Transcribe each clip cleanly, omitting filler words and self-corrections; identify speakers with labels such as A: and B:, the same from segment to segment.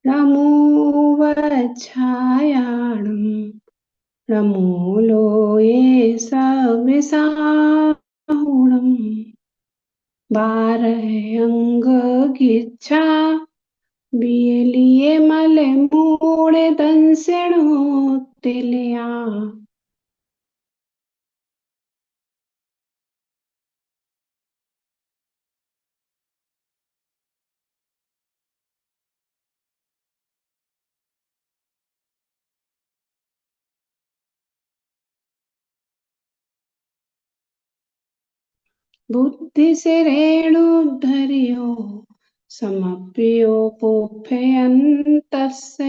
A: रमो वच्छायाणं रमो लोये सविसाहुणम् बारह अंग गिच्छा बियलिए मले मूड़े दंसेणो तिलिया बुद्धि से रेणु धरियो समप्रियो पोफेयन्तस्य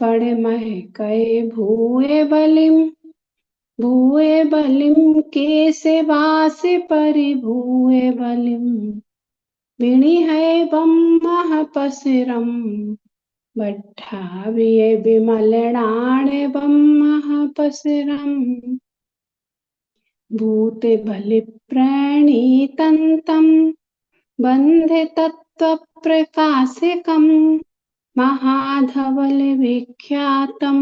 A: पड़े मह कहे भूए बलिम के से वासे परिभूए बलिम बिणी है बम्मह पसिरम बट्ठाविये बिमलनाणे बम्मह पसिरम भूते बलि प्रणीतन्तं बन्धे तत्त्वप्रकाशिकं महाधवल विख्यातं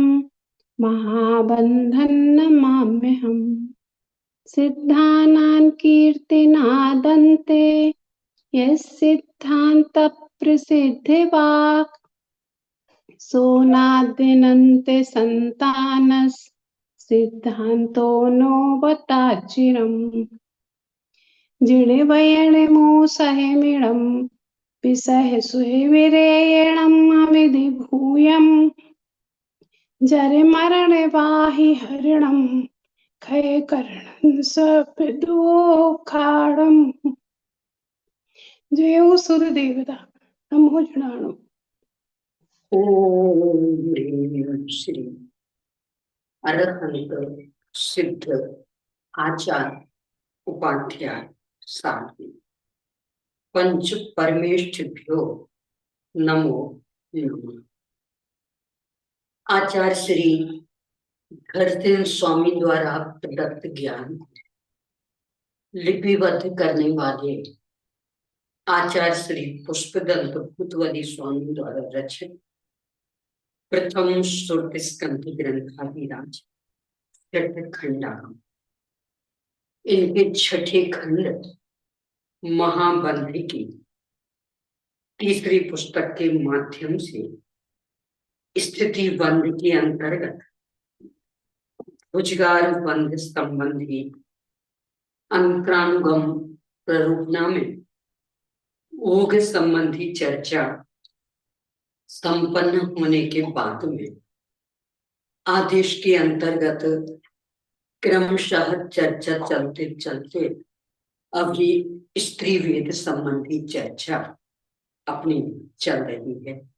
A: महाबन्धं नमाम्यहम् सिद्धानां कीर्तिनादन्ते यस्सिद्धान्तप्रसिद्धिवाक् सोनादिनन्ते सन्तानस् सिद्धांतो नो बताचिरम् जिणे वयणे मूसहे मिडम पिसहे सुहे विरेयणम् अमिधि भूयम् जरे मरणे वाहि हरिणम् खये करणं सपिदो खाड़म जय सूर्य देवता नमो जनाणु।
B: ओम ह्रीं श्री अरहंत सिद्ध आचार्य उपाध्याय साधु पंच परमेष्ठिभ्यो नमो नमः। आचार्य श्री घरसेन स्वामी द्वारा प्रदत्त ज्ञान लिपिबद्ध करने वाले आचार्य श्री पुष्पदंत भूतवली स्वामी द्वारा रचित प्रथम श्रुति स्कंध ग्रंथाधिराज छठ खंडागम। इनके छठे खंड महाबंध की तीसरी पुस्तक के माध्यम से स्थिति बंध के अंतर्गत भुजगार बंध संबंधी अंतरानुगम प्ररूपना में ऊग संबंधी चर्चा संपन्न होने के बाद में आदेश के अंतर्गत क्रमशः चर्चा चलते चलते अभी स्त्री वेद संबंधी चर्चा अपनी चल रही है।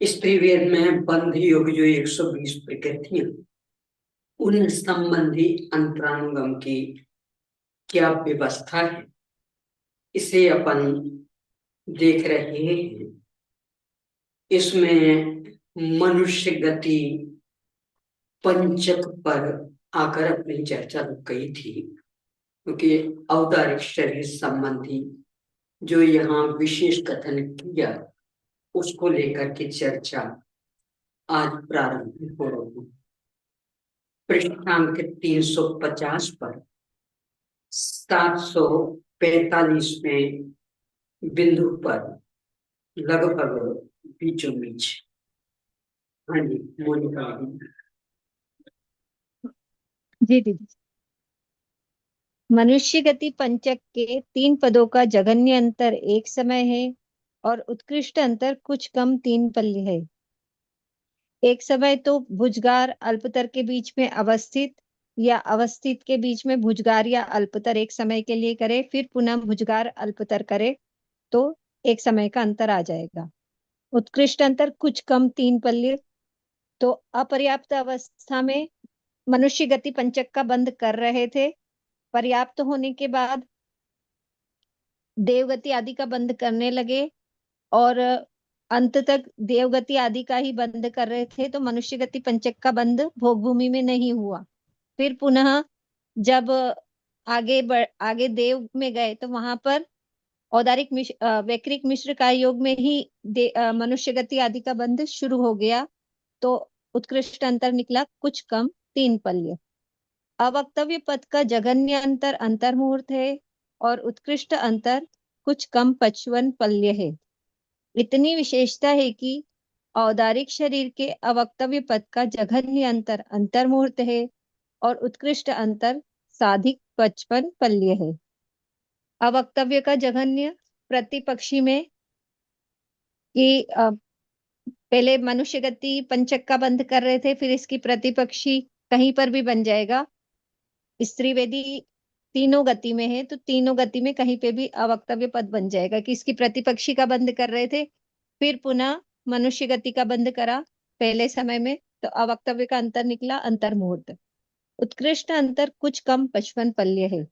B: स्त्री वेद में बंध योग जो 120 प्रकृतियां, उन संबंधी अंतरानुगम की क्या व्यवस्था है, इसे अपन देख रहे हैं। इसमें मनुष्य गति पंचक पर आकर अपनी चर्चा रुक गई थी, क्योंकि औदारिक शरीर संबंधी जो यहाँ विशेष कथन किया उसको लेकर के चर्चा आज प्रारंभ हो रही है। पृष्ठांक 350 पर 745वें बिंदु पर लगभग बीचों बीच। हाँ जी मोनिका
C: जी दीदी। मनुष्य गति पंचक के 3 पदों का जघन्य अंतर एक समय है और उत्कृष्ट अंतर कुछ कम 3 पल्ले है। एक समय तो भुजगार अल्पतर के बीच में अवस्थित या अवस्थित के बीच में भुजगार या अल्पतर एक समय के लिए करे, फिर पुनः भुजगार अल्पतर करे तो एक समय का अंतर आ जाएगा। उत्कृष्ट अंतर कुछ कम 3 पल्ले। तो अपर्याप्त अवस्था में मनुष्य गति पंचक का बंद कर रहे थे, पर्याप्त होने के बाद देवगति आदि का बंद करने लगे और अंत तक देवगति आदि का ही बंद कर रहे थे, तो मनुष्य गति पंचक का बंद भोग भूमि में नहीं हुआ। फिर पुनः जब आगे देव में गए तो वहां पर वैक्रिक मिश्र काय योग में ही मनुष्य गति आदि का बंध शुरू हो गया, तो उत्कृष्ट अंतर निकला कुछ कम 3 पल्य। अवक्तव्य पद का जघन्य अंतर अंतर्मुहूर्त है और उत्कृष्ट अंतर कुछ कम 55 पल्य है। इतनी विशेषता है कि औदारिक शरीर के अवक्तव्य पद का जघन्य अंतर अंतर्मुहूर्त है और उत्कृष्ट अंतर साधिक 55 पल्य है। अवक्तव्य का जघन्य प्रतिपक्षी में कि पहले मनुष्य गति पंचक का बंध कर रहे थे, फिर इसकी प्रतिपक्षी कहीं पर भी बन जाएगा। स्त्री वेदी तीनों गति में है, तो तीनों गति में कहीं पे भी अवक्तव्य पद बन जाएगा कि इसकी प्रतिपक्षी का बंध कर रहे थे, फिर पुनः मनुष्य गति का बंध करा पहले समय में, तो अवक्तव्य का अंतर निकला अंतर्मुहूर्त। उत्कृष्ट अंतर कुछ कम 55 पल्य है।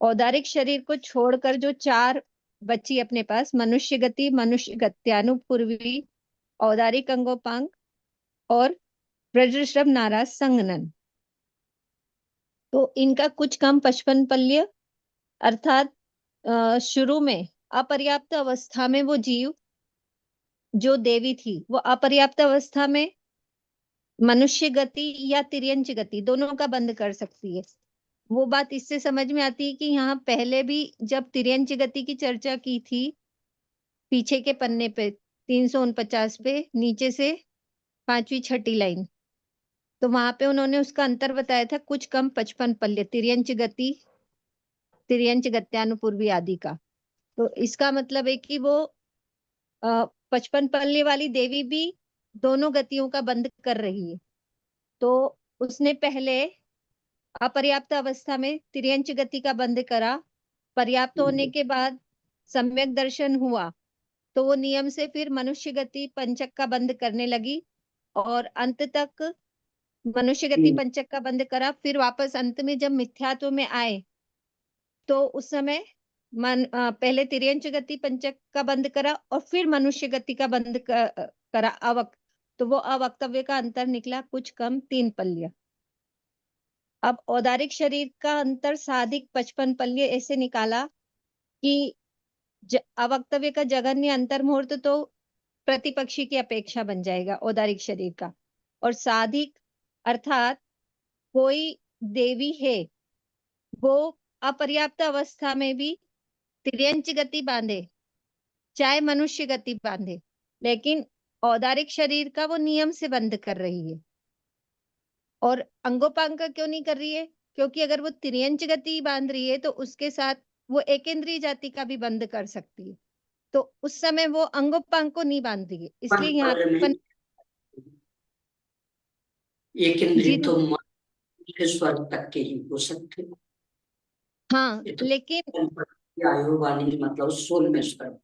C: औदारिक शरीर को छोड़कर जो 4 बची अपने पास, मनुष्य गति, मनुष्य गत्यानुपूर्वी, औदारिक अंगोपांग और ब्रजऋषभ नाराज संगनन, तो इनका कुछ कम 55 पल्य, अर्थात शुरू में अपर्याप्त अवस्था में वो जीव जो देवी थी, वो अपर्याप्त अवस्था में मनुष्य गति या तिर्यंच गति दोनों का बंध कर सकती है। वो बात इससे समझ में आती है कि यहाँ पहले भी जब तिर्यंच गति की चर्चा की थी, पीछे के पन्ने पे 349 पे नीचे से 5वीं 6ठी लाइन, तो वहां पे उन्होंने उसका अंतर बताया था कुछ कम 55 पल्य, तिर्यंच गति, तिर्यंच गत्यानुपूर्वी आदि का। तो इसका मतलब है कि वो 55 पल्ले वाली देवी भी दोनों गतियों का बंध कर रही है। तो उसने पहले अपर्याप्त अवस्था में तिर्यंच गति का बंध करा, पर्याप्त होने के बाद सम्यक दर्शन हुआ, तो वो नियम से फिर मनुष्य गति पंचक का बंध करने लगी और अंत तक मनुष्य गति पंचक का बंध करा। फिर वापस अंत में जब मिथ्यात्व में आए, तो उस समय पहले तिर्यंच गति पंचक का बंद करा और फिर मनुष्य गति का बंद करा तो वो अवक्तव्य का अंतर निकला कुछ कम 3 पल्य। अब औदारिक शरीर का अंतर साधिक 55 पल्य ऐसे निकाला कि अवक्तव्य का जघन्य अंतर मुहूर्त तो प्रतिपक्षी की अपेक्षा बन जाएगा औदारिक शरीर का, और साधिक अर्थात कोई देवी है वो अपर्याप्त अवस्था में भी तिर्यंच गति बांधे चाहे मनुष्य गति बांधे, लेकिन औदारिक शरीर का वो नियम से बंद कर रही है। और अंगोपांग का क्यों नहीं कर रही है? क्योंकि अगर वो तिर्यंच गति बांध रही है तो उसके साथ वो एकेंद्रीय जाति का भी बंद कर सकती है, तो उस समय वो अंगोपांग को नहीं बांध रही है, इसलिए यहाँ
B: एक इंद्रिय तो स्वर तक के ही हो सकते।
C: हाँ,
B: तो
C: लेकिन
B: आयु वाणी मतलब 16वें स्वर।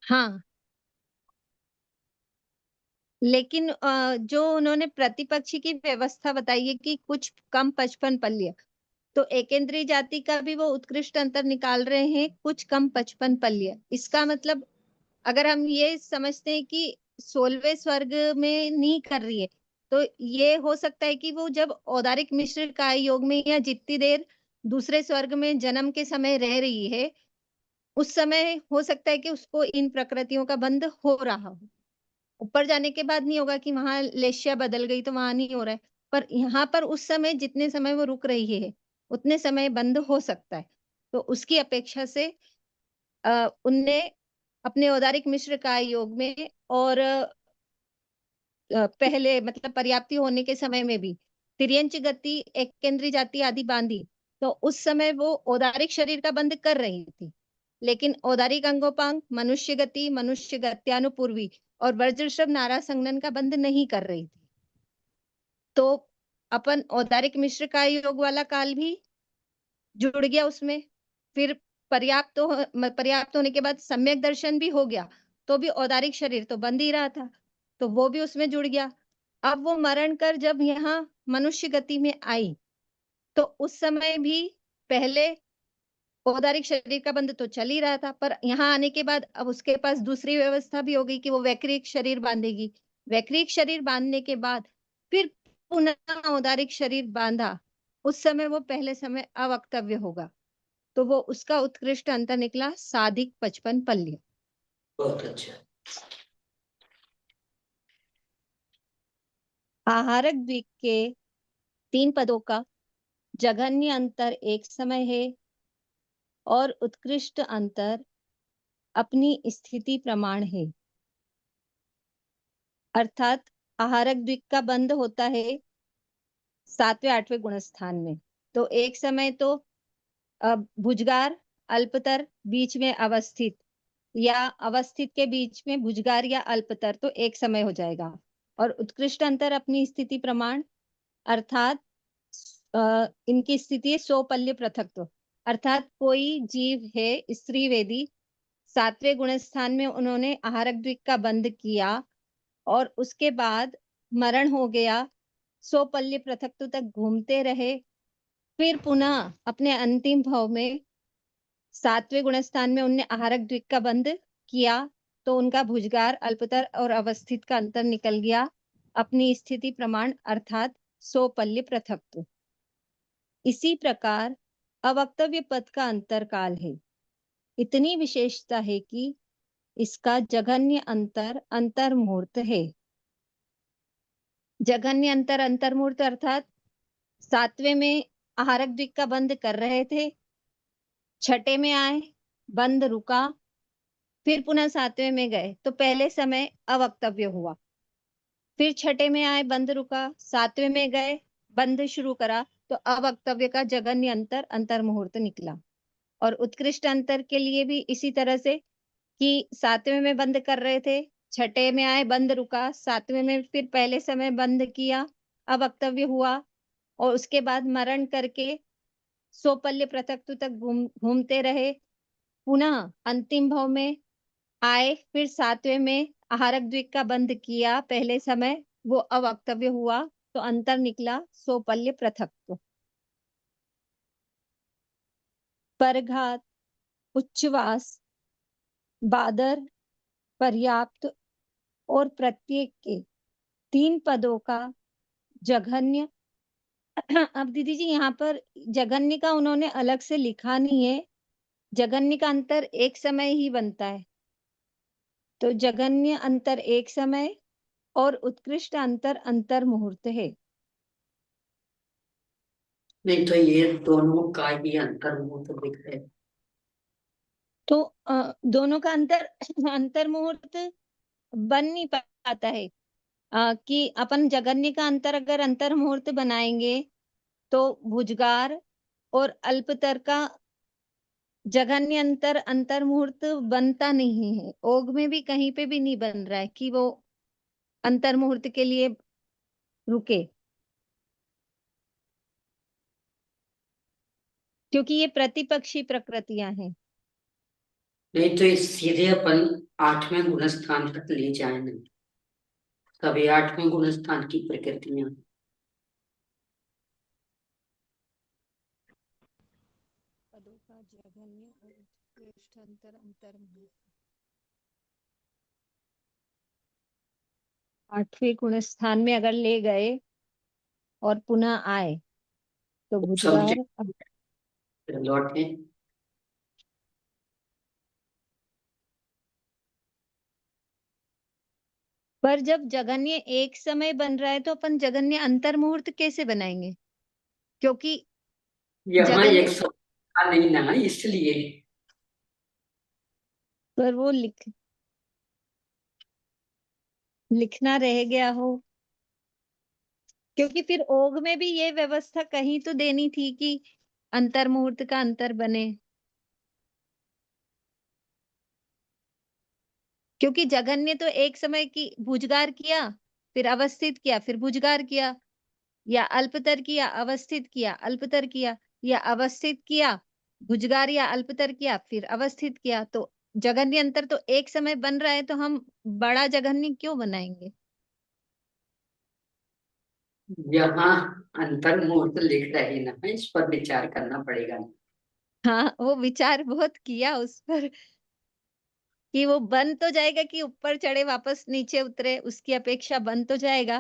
C: हाँ, लेकिन जो उन्होंने प्रतिपक्षी की व्यवस्था बताई है कि कुछ कम 55 पल्य, तो एकेंद्रीय जाति का भी वो उत्कृष्ट अंतर निकाल रहे हैं कुछ कम 55 पल्य। इसका मतलब अगर हम ये समझते हैं कि 16वें स्वर्ग में नहीं कर रही है, तो ये हो सकता है कि वो जब औदारिक मिश्र काय योग में या जितनी देर दूसरे स्वर्ग में जन्म के समय रह रही है, उस समय हो सकता है कि उसको इन प्रकृतियों का बंध हो रहा हो। ऊपर जाने के बाद नहीं होगा कि वहां लेश्या बदल गई तो वहां नहीं हो रहा है, पर यहाँ पर उस समय जितने समय वो रुक रही है उतने समय बंद हो सकता है। तो उसकी अपेक्षा से उनने अपने औदारिक मिश्र काय योग में और पहले मतलब पर्याप्ति होने के समय में भी तिर्यंच गति, एकेंद्रीय जाति आदि बांधी, तो उस समय वो औदारिक शरीर का बंध कर रही थी, लेकिन औदारिक अंगोपांग, मनुष्य गति, मनुष्य गत्यानुपूर्वी और वज्रऋषभ नारा संगनन का बंध नहीं कर रही थी। तो अपन औदारिक मिश्र का योग वाला काल भी जुड़ गया उसमें, फिर पर्याप्त होने के बाद सम्यक दर्शन भी हो गया, तो भी औदारिक शरीर तो बंद ही रहा था, तो वो भी उसमें जुड़ गया। अब वो मरण कर जब यहाँ मनुष्य गति में आई, तो उस समय भी पहले औदारिक शरीर का बंध तो चल ही रहा था, पर यहाँ आने के बाद अब उसके पास दूसरी व्यवस्था भी हो गई कि वो वैक्रिक शरीर बांधेगी। वैक्रिक शरीर बांधने के बाद फिर पुनः औदारिक शरीर बांधा, उस समय वो पहले समय अवक्तव्य होगा। तो वो उसका उत्कृष्ट अंतर निकला साधिक 55 पल्य।
B: बहुत अच्छा।
C: आहारक द्वीप के 3 पदों का जघन्य अंतर एक समय है और उत्कृष्ट अंतर अपनी स्थिति प्रमाण है। अर्थात आहारक द्वीप का बंध होता है 7वें 8वें गुणस्थान में। तो एक समय तो भुजगार अल्पतर बीच में अवस्थित या अवस्थित के बीच में भुजगार या अल्पतर, तो एक समय हो जाएगा। और उत्कृष्ट अंतर अपनी स्थिति प्रमाण, अर्थात इनकी स्थिति है सोपल्य पृथक्त्व। अर्थात कोई जीव है स्त्री वेदी, 7वें गुणस्थान में उन्होंने आहारक द्वीप का बंध किया और उसके बाद मरण हो गया, सोपल्य पृथक्त्व तक घूमते रहे, फिर पुनः अपने अंतिम भाव में 7वें गुणस्थान में उनने आहारक द्वीप का बंध किया, तो उनका भुजगार अल्पतर और अवस्थित का अंतर निकल गया अपनी स्थिति प्रमाण, अर्थात सोपल्य पृथक्त्व। इसी प्रकार अवक्तव्य पद का अंतर काल है। इतनी विशेषता है कि इसका जघन्य अंतर अंतर्मुहूर्त है। जघन्य अंतर अंतर्मुहूर्त अर्थात 7वें में आहारक द्वीप का बंद कर रहे थे, 6ठे में आए, बंद रुका, फिर पुनः 7वें में गए, तो पहले समय अवक्तव्य हुआ। फिर 6ठे में आए, बंद रुका, 7वें में गए, बंद शुरू करा, तो अवक्तव्य का जघन्य अंतर अंतर्मुहूर्त निकला। और उत्कृष्ट अंतर के लिए भी इसी तरह से कि 7वें में बंद कर रहे थे, 6ठे में आए, बंद रुका, 7वें में फिर पहले समय बंद किया, अवक्तव्य हुआ, और उसके बाद मरण करके सोपल्य पृथक्त्व तक घूमते रहे, पुनः अंतिम भाव में आए, फिर 7वें में आहारक द्वीप का बंद किया, पहले समय वो अवक्तव्य हुआ, तो अंतर निकला सोपल्य पृथक्त्व। परघात, उच्छ्वास, बादर, पर्याप्त और प्रत्येक के 3 पदों का जघन्य अब दीदी जी यहाँ पर जघन्य का उन्होंने अलग से लिखा नहीं है, जघन्य का अंतर एक समय ही बनता है। तो जघन्य अंतर एक समय और उत्कृष्ट अंतर अंतर्मुहूर्त है।
B: नहीं तो ये दोनों का ही अंतर्मुहूर्त दिख रहे।
C: तो दोनों का अंतर अंतर्मुहूर्त बन नहीं पाता है। कि अपन जघन्य का अंतर अगर अंतर्मुहूर्त बनाएंगे तो भुजगार और अल्पतर का जघन्य अंतर अंतर्मुहूर्त बनता नहीं है। ओग में भी कहीं पे भी नहीं बन रहा है कि वो अंतर्मुहूर्त के लिए रुके, क्योंकि ये प्रतिपक्षी प्रकृतियां हैं।
B: नहीं तो इस सीधे अपन 8वें गुणस्थान तक ले जाए नहीं, तभी 8वें गुणस्थान की प्रकृतियां।
C: पदों का जघन्य और उत्कृष्ट अंतर अंतर्मुहूर्त। 8वें गुणस्थान में अगर ले गए और पुनः आए तो
B: समझे,
C: भुजगार
B: लौटे।
C: पर जब जघन्य एक समय बन रहा है तो अपन जघन्य अंतर्मुहूर्त कैसे बनाएंगे, क्योंकि
B: यहाँ एक
C: जघन्य
B: शब्द नहीं ना, इसलिए
C: पर वो लिखना रह गया हो, क्योंकि फिर ओग में भी ये व्यवस्था कहीं तो देनी थी कि अंतर्मुहूर्त का अंतर बने, क्योंकि जघन्य तो एक समय की भुजगार किया, फिर अवस्थित किया, फिर भुजगार किया, या अल्पतर किया, अवस्थित किया, अल्पतर किया, या अवस्थित किया, भुजगार या अल्पतर किया, फिर अवस्थित किया। तो जघन्य अंतर तो एक समय बन रहा है, तो हम बड़ा जघन्य क्यों बनाएंगे।
B: यहाँ अंतर्मुहूर्त लिख रहे ना, इस पर विचार करना पड़ेगा।
C: हाँ, वो विचार बहुत किया उस पर कि वो बन तो जाएगा कि ऊपर चढ़े वापस नीचे उतरे, उसकी अपेक्षा बन तो जाएगा,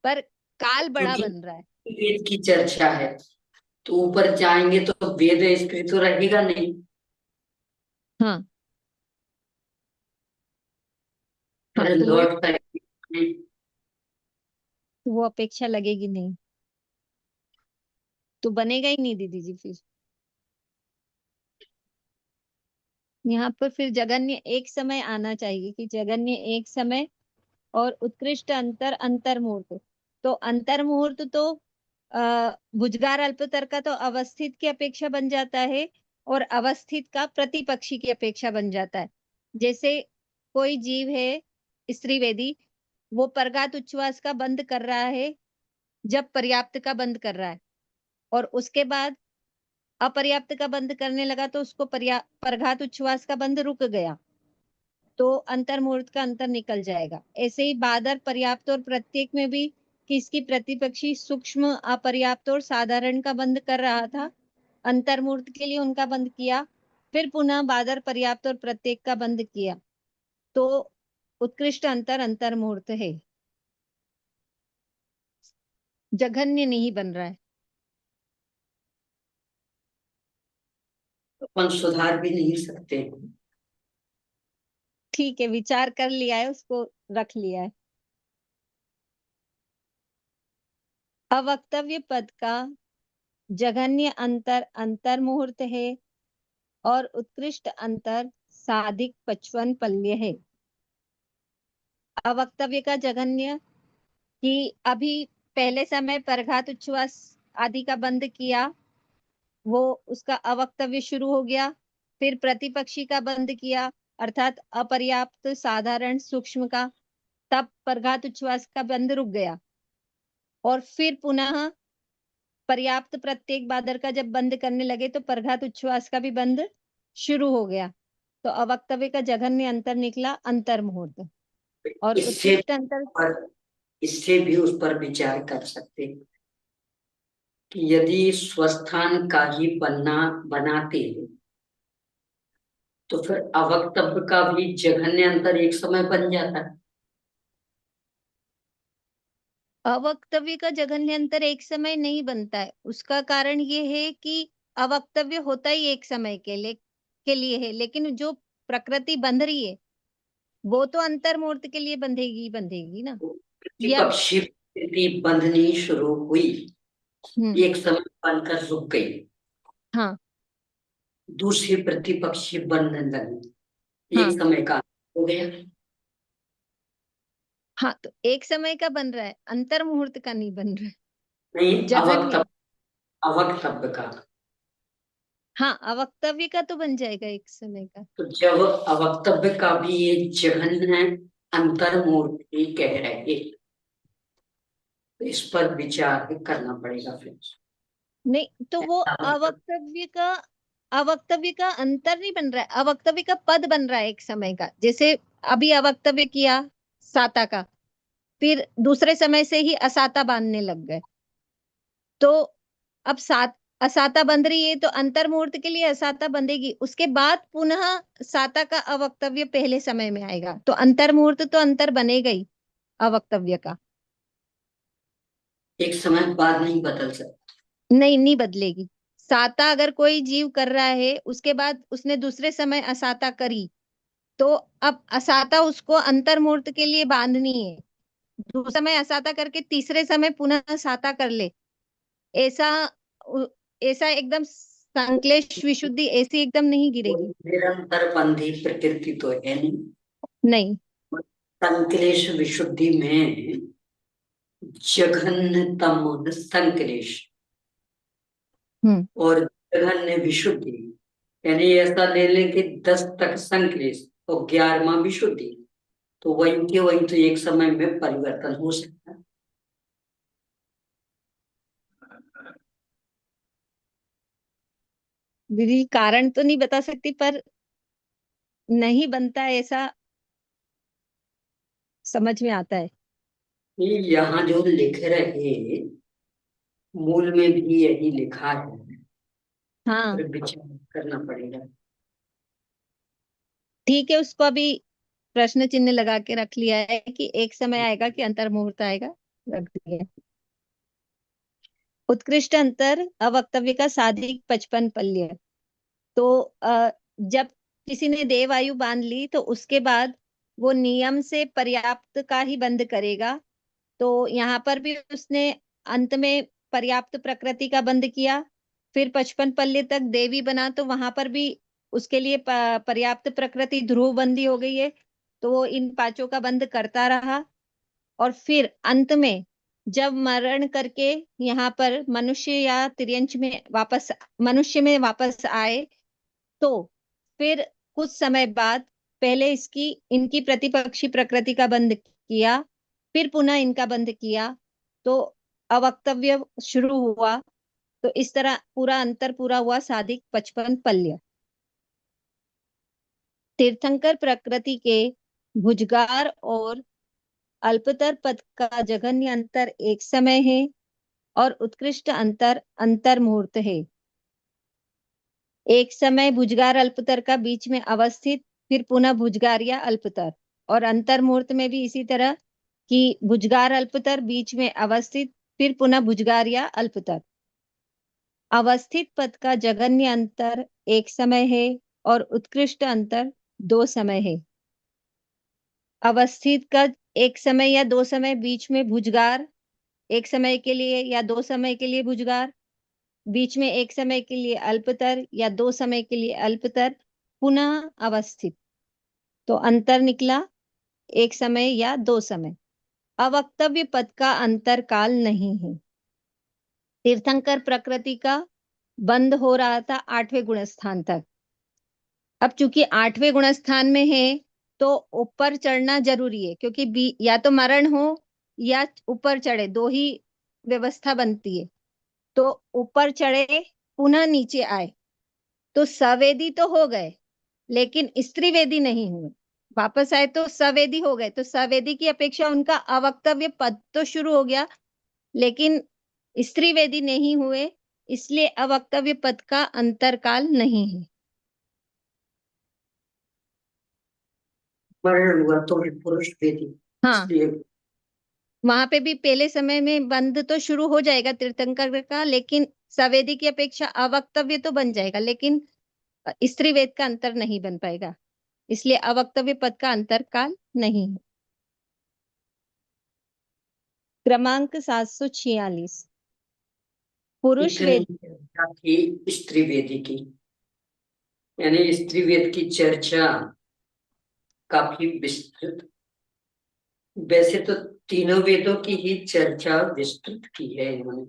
C: पर काल बड़ा
B: क्योंकि
C: बन रहा है।
B: वेद की चर्चा है, तो ऊपर जाएंगे तो वेद स्त्री तो रहेगा नहीं,
C: हाँ हाँ,
B: फिर
C: तो वो
B: लौट कर
C: वो अपेक्षा लगेगी नहीं, तो बनेगा ही नहीं दीदी जी फिर। यहाँ पर फिर जगन्य एक समय आना चाहिए कि जगन्य एक समय और उत्कृष्ट अंतर अंतर मुहूर्त। तो अंतर मुहूर्त तो भुजगार अल्पतर का तो अवस्थित की अपेक्षा बन जाता है, और अवस्थित का प्रतिपक्षी की अपेक्षा बन जाता है। जैसे कोई जीव है स्त्रीवेदी, वो परघात उच्छ्वास का बंद कर रहा है जब पर्याप्त का बंद कर रहा है, और उसके बाद अपर्याप्त का बंद करने लगा तो उसको परघात उच्छ्वास का बंद रुक गया, तो अंतर मुहूर्त का अंतर निकल जाएगा। ऐसे ही बादर पर्याप्त और प्रत्येक में भी किसकी प्रतिपक्षी सूक्ष्म अपर्याप्त और साधारण का बंद कर रहा था, अंतर मुहूर्त के लिए उनका बंद किया, फिर पुनः बादर पर्याप्त और प्रत्येक का बंद किया, तो उत्कृष्ट अंतर अंतर मुहूर्त है, जघन्य नहीं बन रहा है।
B: अपन सुधार भी नहीं सकते।
C: ठीक है, विचार कर लिया है, उसको रख लिया है। अवक्तव्य पद का जघन्य अंतर अंतर मुहूर्त है, और उत्कृष्ट अंतर साधिक 55 पल्य है। अवक्तव्य का जघन्य कि अभी पहले समय परघात उच्छ्वास आदि का बंद किया, वो उसका अवक्तव्य शुरू हो गया, फिर प्रतिपक्षी का बंद किया अर्थात अपर्याप्त साधारण सूक्ष्म का, तब परघात उच्छ्वास का बंद रुक गया, और फिर पुनः पर्याप्त प्रत्येक बादर का जब बंद करने लगे तो परघात उच्छ्वास का भी बंद शुरू हो गया, तो अवक्तव्य का जघन्य अंतर निकला अंतर मुहूर्त, और
B: इससे
C: उत्कृष्ट अंतर।
B: पर इससे भी उस पर विचार कर सकते हैं कि यदि स्वस्थान का ही बनाते तो फिर अवक्तव्य का भी जघन्य अंतर एक समय बन जाता है।
C: अवक्तव्य का जघन्य अंतर एक समय नहीं बनता है, उसका कारण ये है कि अवक्तव्य होता ही एक समय के लिए है, लेकिन जो प्रकृति बंध रही है वो तो अंतर मुहूर्त के लिए बंधेगी बंधेगी ना।
B: तो
C: या
B: प्रतिपक्षी स्थिति बंधनी शुरू हुई,
C: हम्म,
B: एक समय बनकर रुक गई,
C: हाँ
B: दूसरी प्रतिपक्षी बनने लगी,
C: हाँ
B: एक समय का हो गया।
C: हाँ, तो एक समय का बन रहा है, अंतर मुहूर्त का नहीं बन रहा है।
B: नहीं,
C: जघन्य,
B: अवक्तव्य का।
C: हाँ अवक्तव्य का तो बन जाएगा एक समय का।
B: तो जब अवक्तव्य का भी ये जघन्य अंतर मूर्ति कह रहे हैं, तो इस पर विचार करना पड़ेगा फिर।
C: नहीं, तो वो अवक्तव्य का अंतर नहीं बन रहा है, अवक्तव्य का पद बन रहा है एक समय का। जैसे अभी अवक्तव्य किया साता का, फिर दूसरे समय से ही असाता बांधने लग गए, तो अब असाता बंध रही है तो अंतर मुहूर्त के लिए असाता बंधेगी, उसके बाद पुनः साता का अवक्तव्य पहले समय में आएगा, तो अंतर मुहूर्त तो अंतर बनेगा ही अवक्तव्य का।
B: एक समय बाद नहीं बदल सकता।
C: नहीं, नहीं बदलेगी। साता अगर कोई जीव कर रहा है, उसके बाद उसने दूसरे समय असाता करी, तो अब असाता उसको अंतर मुहूर्त के लिए बांधनी है, दूसरे समय असाता करके तीसरे समय पुनः साता कर ले, ऐसा उ- ऐसा एकदम संक्लेश विशुद्धि ऐसी एकदम नहीं गिरेगी।
B: निरंतर बंधी प्रकृति तो है नहीं।
C: नहीं।
B: संक्लेश विशुद्धि में जघन्यतम संक्लेश
C: हम्म।
B: और जघन्य विशुद्धि, यानी ऐसा ले लें कि 10 तक संक्लेश और 11वां विशुद्धि, तो वही के वही तो एक समय में परिवर्तन हो सकता है।
C: दीदी कारण तो नहीं बता सकती, पर नहीं बनता है ऐसा समझ में आता है।
B: ये यहाँ जो लिख रहे, मूल में भी यही लिखा है,
C: हाँ
B: फिर विचार करना पड़ेगा।
C: ठीक है, उसको अभी प्रश्न चिन्ह लगा के रख लिया है कि एक समय आएगा कि अंतर मुहूर्त आएगा, रख दिया है। उत्कृष्ट अंतर अवक्तव्य का साधिक 55 पल्य। तो जब किसी ने देवायु बांध ली तो उसके बाद वो नियम से पर्याप्त का ही बंध करेगा। तो यहाँ पर भी उसने अंत में पर्याप्त प्रकृति का बंध किया, फिर 55 पल्ले तक देवी बना तो वहां पर भी उसके लिए पर्याप्त प्रकृति ध्रुव बंदी हो गई है। तो वो इन पांचों का बंध करता रहा और फिर अंत में जब मरण करके यहाँ पर मनुष्य या तिर्यंच में वापस मनुष्य में वापस आए तो फिर कुछ समय बाद पहले इनकी प्रतिपक्षी प्रकृति का बंध किया, फिर पुनः इनका बंध किया, तो अवक्तव्य शुरू हुआ। तो इस तरह पूरा अंतर पूरा हुआ साधिक 55 पल्य। तीर्थंकर प्रकृति के भुजगार और अल्पतर पद का जघन्य अंतर एक समय है और उत्कृष्ट अंतर अंतर मुहूर्त है। एक समय भुजगार अल्पतर का बीच में अवस्थित, फिर पुनः भुजगार या अल्पतर। और अंतर मुहूर्त में भी इसी तरह कि भुजगार अल्पतर बीच में अवस्थित, फिर पुनः भुजगार या अल्पतर। अवस्थित पद का जघन्य अंतर एक समय है और उत्कृष्ट अंतर 2 समय है। अवस्थित का एक समय या 2 समय बीच में भुजगार, एक समय के लिए या 2 समय के लिए भुजगार, बीच में एक समय के लिए अल्पतर या 2 समय के लिए अल्पतर, पुनः अवस्थित। तो अंतर निकला एक समय या 2 समय। अवक्तव्य पद का अंतर काल नहीं है। तीर्थंकर प्रकृति का बंद हो रहा था 8वें गुणस्थान तक। अब चूंकि 8वें गुणस्थान में है तो ऊपर चढ़ना जरूरी है, क्योंकि या तो मरण हो या ऊपर चढ़े, 2 ही व्यवस्था बनती है। तो ऊपर चढ़े पुनः नीचे आए तो सवेदी तो हो गए लेकिन स्त्री वेदी नहीं हुए। वापस आए तो सवेदी हो गए, तो सवेदी की अपेक्षा उनका अवक्तव्य पद तो शुरू हो गया लेकिन स्त्री वेदी नहीं हुए, इसलिए अवक्तव्य पद का अंतरकाल नहीं है।
B: मरण हुआ तो भी पुरुष वेदी,
C: हाँ,
B: इसलिए
C: वहां पे भी पहले समय में बंध तो शुरू हो जाएगा तीर्थंकर का, लेकिन सवेदी की अपेक्षा अवक्तव्य तो बन जाएगा लेकिन स्त्री वेद का अंतर नहीं बन पाएगा, इसलिए अवक्तव्य पद का अंतर काल नहीं है। क्रमांक 746। पुरुष
B: इतनी
C: वेद।
B: चर्चा थी स्त्री वेदी की, यानी स्त्री वेद की चर्चा काफी विस्तृत। वैसे तो तीनों वेदों की ही चर्चा विस्तृत की है इन्होंने,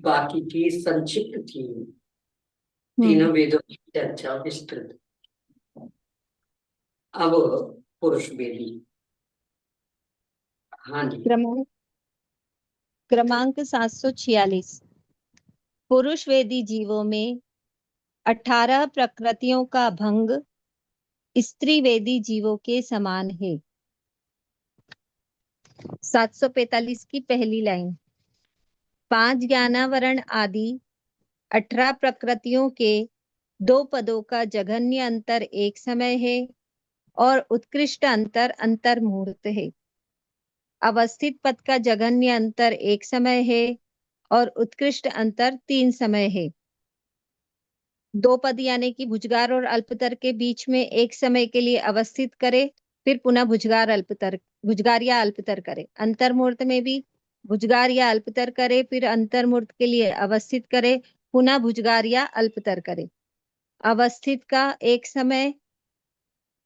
B: बाकी की संक्षिप्त थी। तीनों वेदों की चर्चा विस्तृत। अब पुरुष वेदी। हाँ जी।
C: क्रमांक 746। पुरुष वेदी जीवों में 18 प्रकृतियों का भंग स्त्री वेदी जीवों के समान है। 745 की पहली लाइन। 5 ज्ञानावरण आदि 18 प्रकृतियों के 2 पदों का जघन्य अंतर एक समय है और उत्कृष्ट अंतर अंतर मुहूर्त है। अवस्थित पद का जघन्य अंतर एक समय है और उत्कृष्ट अंतर 3 समय है। 2 पद यानी कि भुजगार और अल्पतर के बीच में एक समय के लिए अवस्थित करे, फिर पुनः भुजगार या अल्पतर करे। अंतर मुहूर्त में भी भुजगार या अल्पतर करे, फिर अंतर मुहूर्त के लिए अवस्थित करे, पुनः भुजगार या अल्पतर करे। अवस्थित का एक समय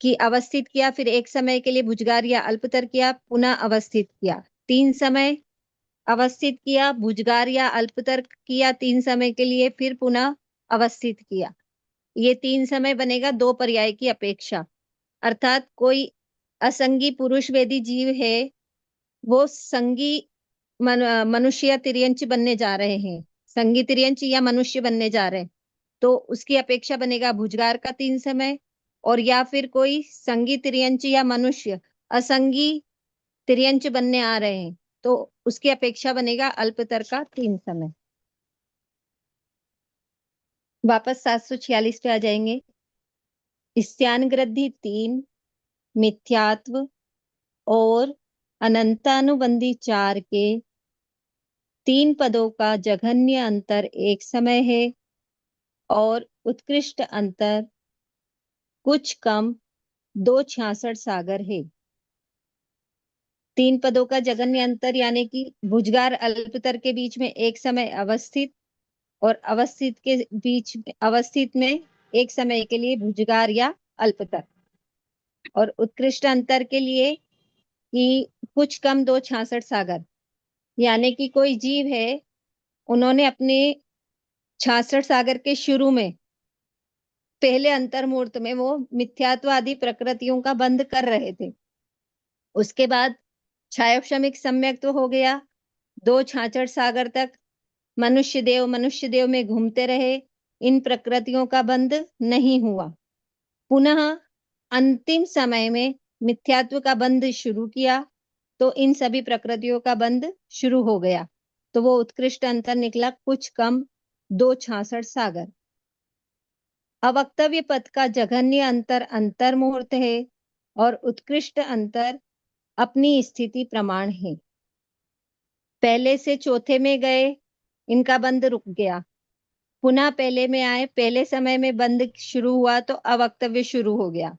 C: की अवस्थित किया, फिर एक समय के लिए भुजगार या अल्पतर किया, पुनः अवस्थित किया। 3 समय अवस्थित किया, भुजगार या अल्पतर किया 3 समय के लिए, फिर पुनः अवस्थित किया। ये 3 समय बनेगा 2 पर्याय की अपेक्षा। अर्थात कोई असंगी पुरुष वेदी जीव है, वो संगी मनुष्य या तिर्यंच बनने जा रहे हैं, संगी तिर्यंच या मनुष्य बनने जा रहे हैं, तो उसकी अपेक्षा बनेगा भुजगार का 3 समय। और या फिर कोई संगी तिर्यंच या मनुष्य असंगी तिर्यंच बनने आ रहे हैं तो उसकी अपेक्षा बनेगा अल्पतर का 3 समय। वापस 746 पे आ जाएंगे। स्त्यान गृद्धि 3, मिथ्यात्व और अनंतानुबंधी चार के 3 पदों का जघन्य अंतर एक समय है और उत्कृष्ट अंतर कुछ कम 266 सागर है। 3 पदों का जघन्य अंतर यानी कि भुजगार अल्पतर के बीच में एक समय अवस्थित और अवस्थित में एक समय के लिए भुजगार या अल्पतर, और उत्कृष्ट अंतर के लिए कि कुछ कम 266 सागर, यानी कि कोई जीव है, उन्होंने अपने 66 सागर के शुरू में पहले अंतर्मुहूर्त में वो मिथ्यात्वादी प्रकृतियों का बंध कर रहे थे। उसके बाद छायोक्षमिक सम्यक तो हो गया, 266 सागर तक मनुष्य देव में घूमते रहे, इन प्रकृतियों का बंध नहीं हुआ। पुनः अंतिम समय में मिथ्यात्व का बंध शुरू किया तो इन सभी प्रकृतियों का बंध शुरू हो गया, तो वो उत्कृष्ट अंतर निकला कुछ कम 266 सागर। अवक्तव्य पद का जघन्य अंतर अंतर्मुहूर्त है और उत्कृष्ट अंतर अपनी स्थिति प्रमाण है। पहले से चौथे में गए, इनका बंध रुक गया, पुनः पहले में आए, पहले समय में बंध शुरू हुआ तो अवक्तव्य शुरू हो गया।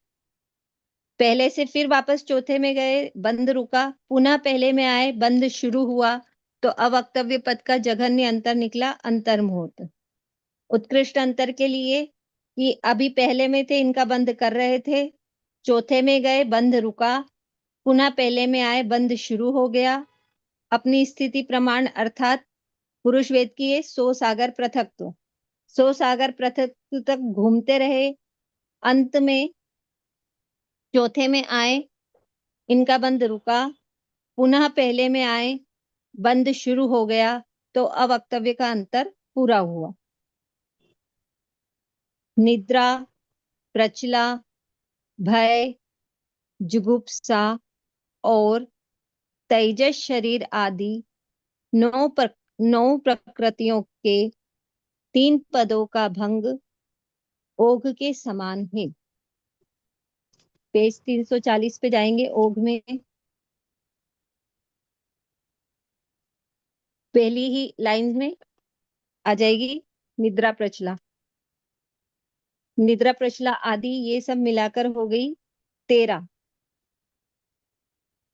C: पहले से फिर वापस चौथे में गए, बंध रुका, पुनः पहले में आए, बंध शुरू हुआ तो अवक्तव्य पद का जघन्य अंतर निकला अंतर्मुहूर्त। उत्कृष्ट अंतर के लिए कि अभी पहले में थे, इनका बंध कर रहे थे, चौथे में गए, बंध रुका, पुनः पहले में आए, बंध शुरू हो गया। अपनी स्थिति प्रमाण अर्थात पुरुष वेद की ये 100 सागर पृथक, तो 100 सागर पृथक तक घूमते रहे, अंत में चौथे में आए, इनका बंध रुका, पुनः पहले में आए, बंध शुरू हो गया तो अवक्तव्य का अंतर पूरा हुआ। निद्रा, प्रचला, भय, जुगुप्सा और तेजस शरीर आदि 9 प्रकृतियों के 3 पदों का भंग ओघ के समान है। पेज 340 पे जाएंगे। ओघ में पहली ही लाइन में आ जाएगी निद्रा, प्रचला। निद्रा, प्रचला आदि ये सब मिलाकर हो गई 13।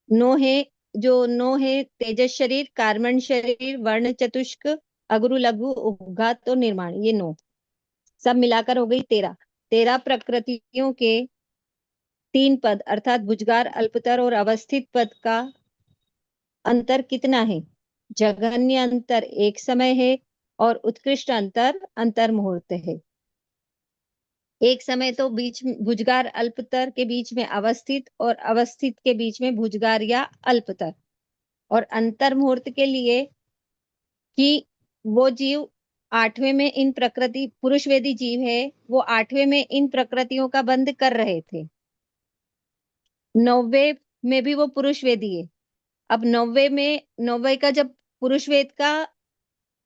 C: 9 है, जो 9 है तेजस शरीर, कार्बन शरीर, वर्ण चतुष्क, अगुरु, लघु, उपघात और निर्माण, ये 9 सब मिलाकर हो गई 13। 13 प्रकृतियों के 3 पद अर्थात भुजगार, अल्पतर और अवस्थित पद का अंतर कितना है? जघन्य अंतर एक समय है और उत्कृष्ट अंतर अंतर्मुहूर्त है। एक समय तो बीच में भुजगार अल्पतर के बीच में अवस्थित और अवस्थित के बीच में भुजगार या अल्पतर, और अंतर्मुहूर्त के लिए कि वो जीव 8वें में इन प्रकृति पुरुष वेदी जीव है, वो 8वें में इन प्रकृतियों का बंध कर रहे थे। 9वें में भी वो पुरुष वेदी है। अब 9वें का जब पुरुष वेद का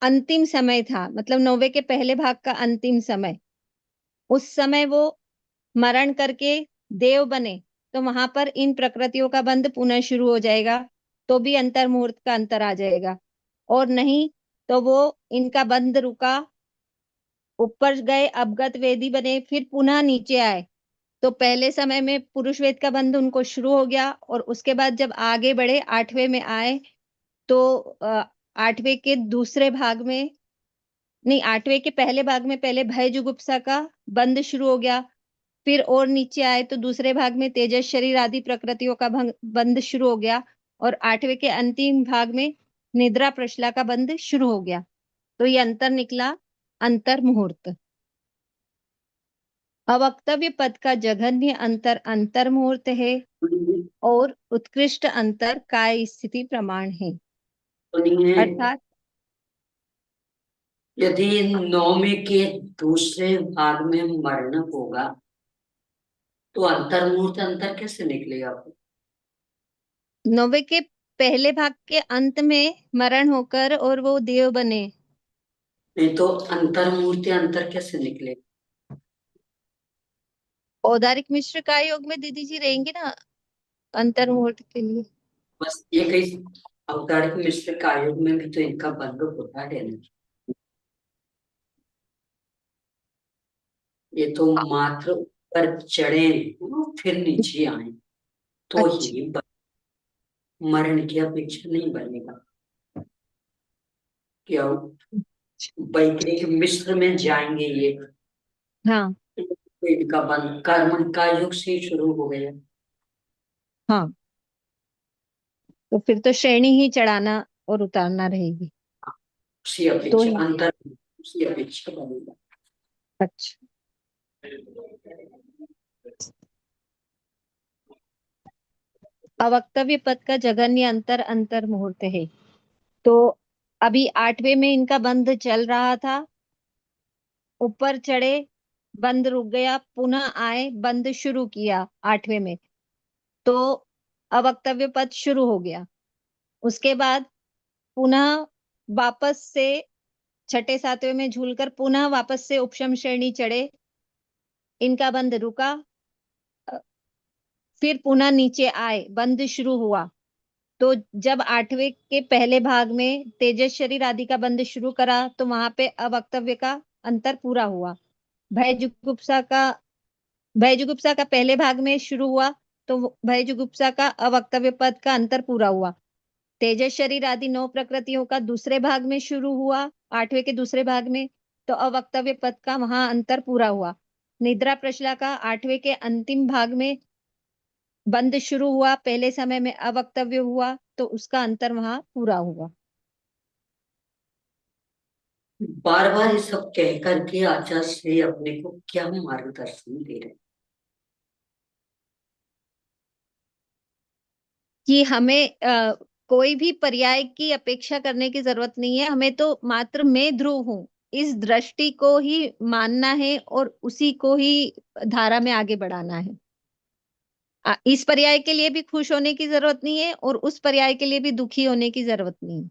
C: अंतिम समय था, मतलब 9वें के पहले भाग का अंतिम समय, उस समय वो मरण करके देव बने तो वहां पर इन प्रकृतियों का बंध पुनः शुरू हो जाएगा, तो भी अंतर्मुहूर्त का अंतर आ जाएगा। और नहीं तो वो इनका बंध रुका, ऊपर गए, अवगत वेदी बने, फिर पुनः नीचे आए, तो पहले समय में पुरुष वेद का बंध उनको शुरू हो गया, और उसके बाद जब आगे बढ़े 8वें में आए तो 8वें के दूसरे भाग में नहीं, 8वें के पहले भाग में पहले भय जुगुप्सा का बंध शुरू हो गया, फिर और नीचे आए तो दूसरे भाग में तेजस शरीर आदि प्रकृतियों का बंध शुरू हो गया, और 8वें के अंतिम भाग में निद्रा, प्रचला का बंध शुरू हो गया, तो ये अंतर निकला अंतर्मुहूर्त। अवक्तव्य पद का जघन्य अंतर अंतर्मुहूर्त है और उत्कृष्ट अंतर काय स्थिति प्रमाण है। अर्थात
B: यदि 9वें के दूसरे भाग में मरण होगा तो अंतर्मुहूर्त अंतर कैसे निकलेगा?
C: 9वें के पहले भाग के अंत में मरण होकर और वो देव बने,
B: नहीं तो अंतर्मुहूर्त अंतर कैसे निकलेगा?
C: औदारिक मिश्र काय योग में दीदी जी रहेंगे ना अंतर्मुहूर्त के लिए।
B: बस एक ही औदारिक मिश्र का आयोग में भी तो इनका बंध होता है ना। ये तो मात्र ऊपर चढ़े फिर नीचे आए तो
C: अच्छा।
B: ही मरण की अपेक्षा नहीं बनेगा। क्या वैज्ञानिक मिश्र में जाएंगे ये,
C: हाँ
B: तो इनका बंध कर्म का युग से ही शुरू हो गया।
C: हाँ, तो फिर तो श्रेणी ही चढ़ाना और उतारना रहेगी।
B: उसी
C: तो
B: अपेक्षा
C: ही।
B: अंतर, उसी अपेक्षा बनेगा।
C: अच्छा। अवक्तव्य पद का जघन्य अंतर अंतर मुहूर्त है। तो अभी 8वें में इनका बंध चल रहा था, ऊपर चढ़े, बंद रुक गया, पुनः आए, बंद शुरू किया 8वें में, तो अवक्तव्य पद शुरू हो गया। उसके बाद पुनः वापस से 6ठे 7वें में झूलकर पुनः वापस से उपशम श्रेणी चढ़े, इनका बंद रुका, फिर पुनः नीचे आए, बंद शुरू हुआ। तो जब 8वें के पहले भाग में तेजस शरीर आदि का बंद शुरू करा तो वहां पे अवक्तव्य का अंतर पूरा हुआ। भय जुगुप्सा का भय जुगुप्सा का पहले भाग में शुरू हुआ तो भय जुगुप्सा का अवक्तव्य पद का अंतर पूरा हुआ। तेजस शरीर आदि 9 प्रकृतियों का दूसरे भाग में शुरू हुआ, 8वें के दूसरे भाग में, तो अवक्तव्य पद का वहां अंतर पूरा हुआ। निद्रा प्रश्ला का 8वें के अंतिम भाग में बंद शुरू हुआ, पहले समय में अवक्तव्य हुआ, तो उसका अंतर वहां पूरा हुआ।
B: बार बार ये सब कह करके आचार्य श्री अपने को क्या मार्गदर्शन दे रहे हैं?
C: कि हमें कोई भी पर्याय की अपेक्षा करने की जरूरत नहीं है, हमें तो मात्र मैं ध्रुव हूं इस दृष्टि को ही मानना है और उसी को ही धारा में आगे बढ़ाना है। इस पर्याय के लिए भी खुश होने की जरूरत नहीं है और उस पर्याय के लिए भी दुखी होने की जरूरत नहीं है।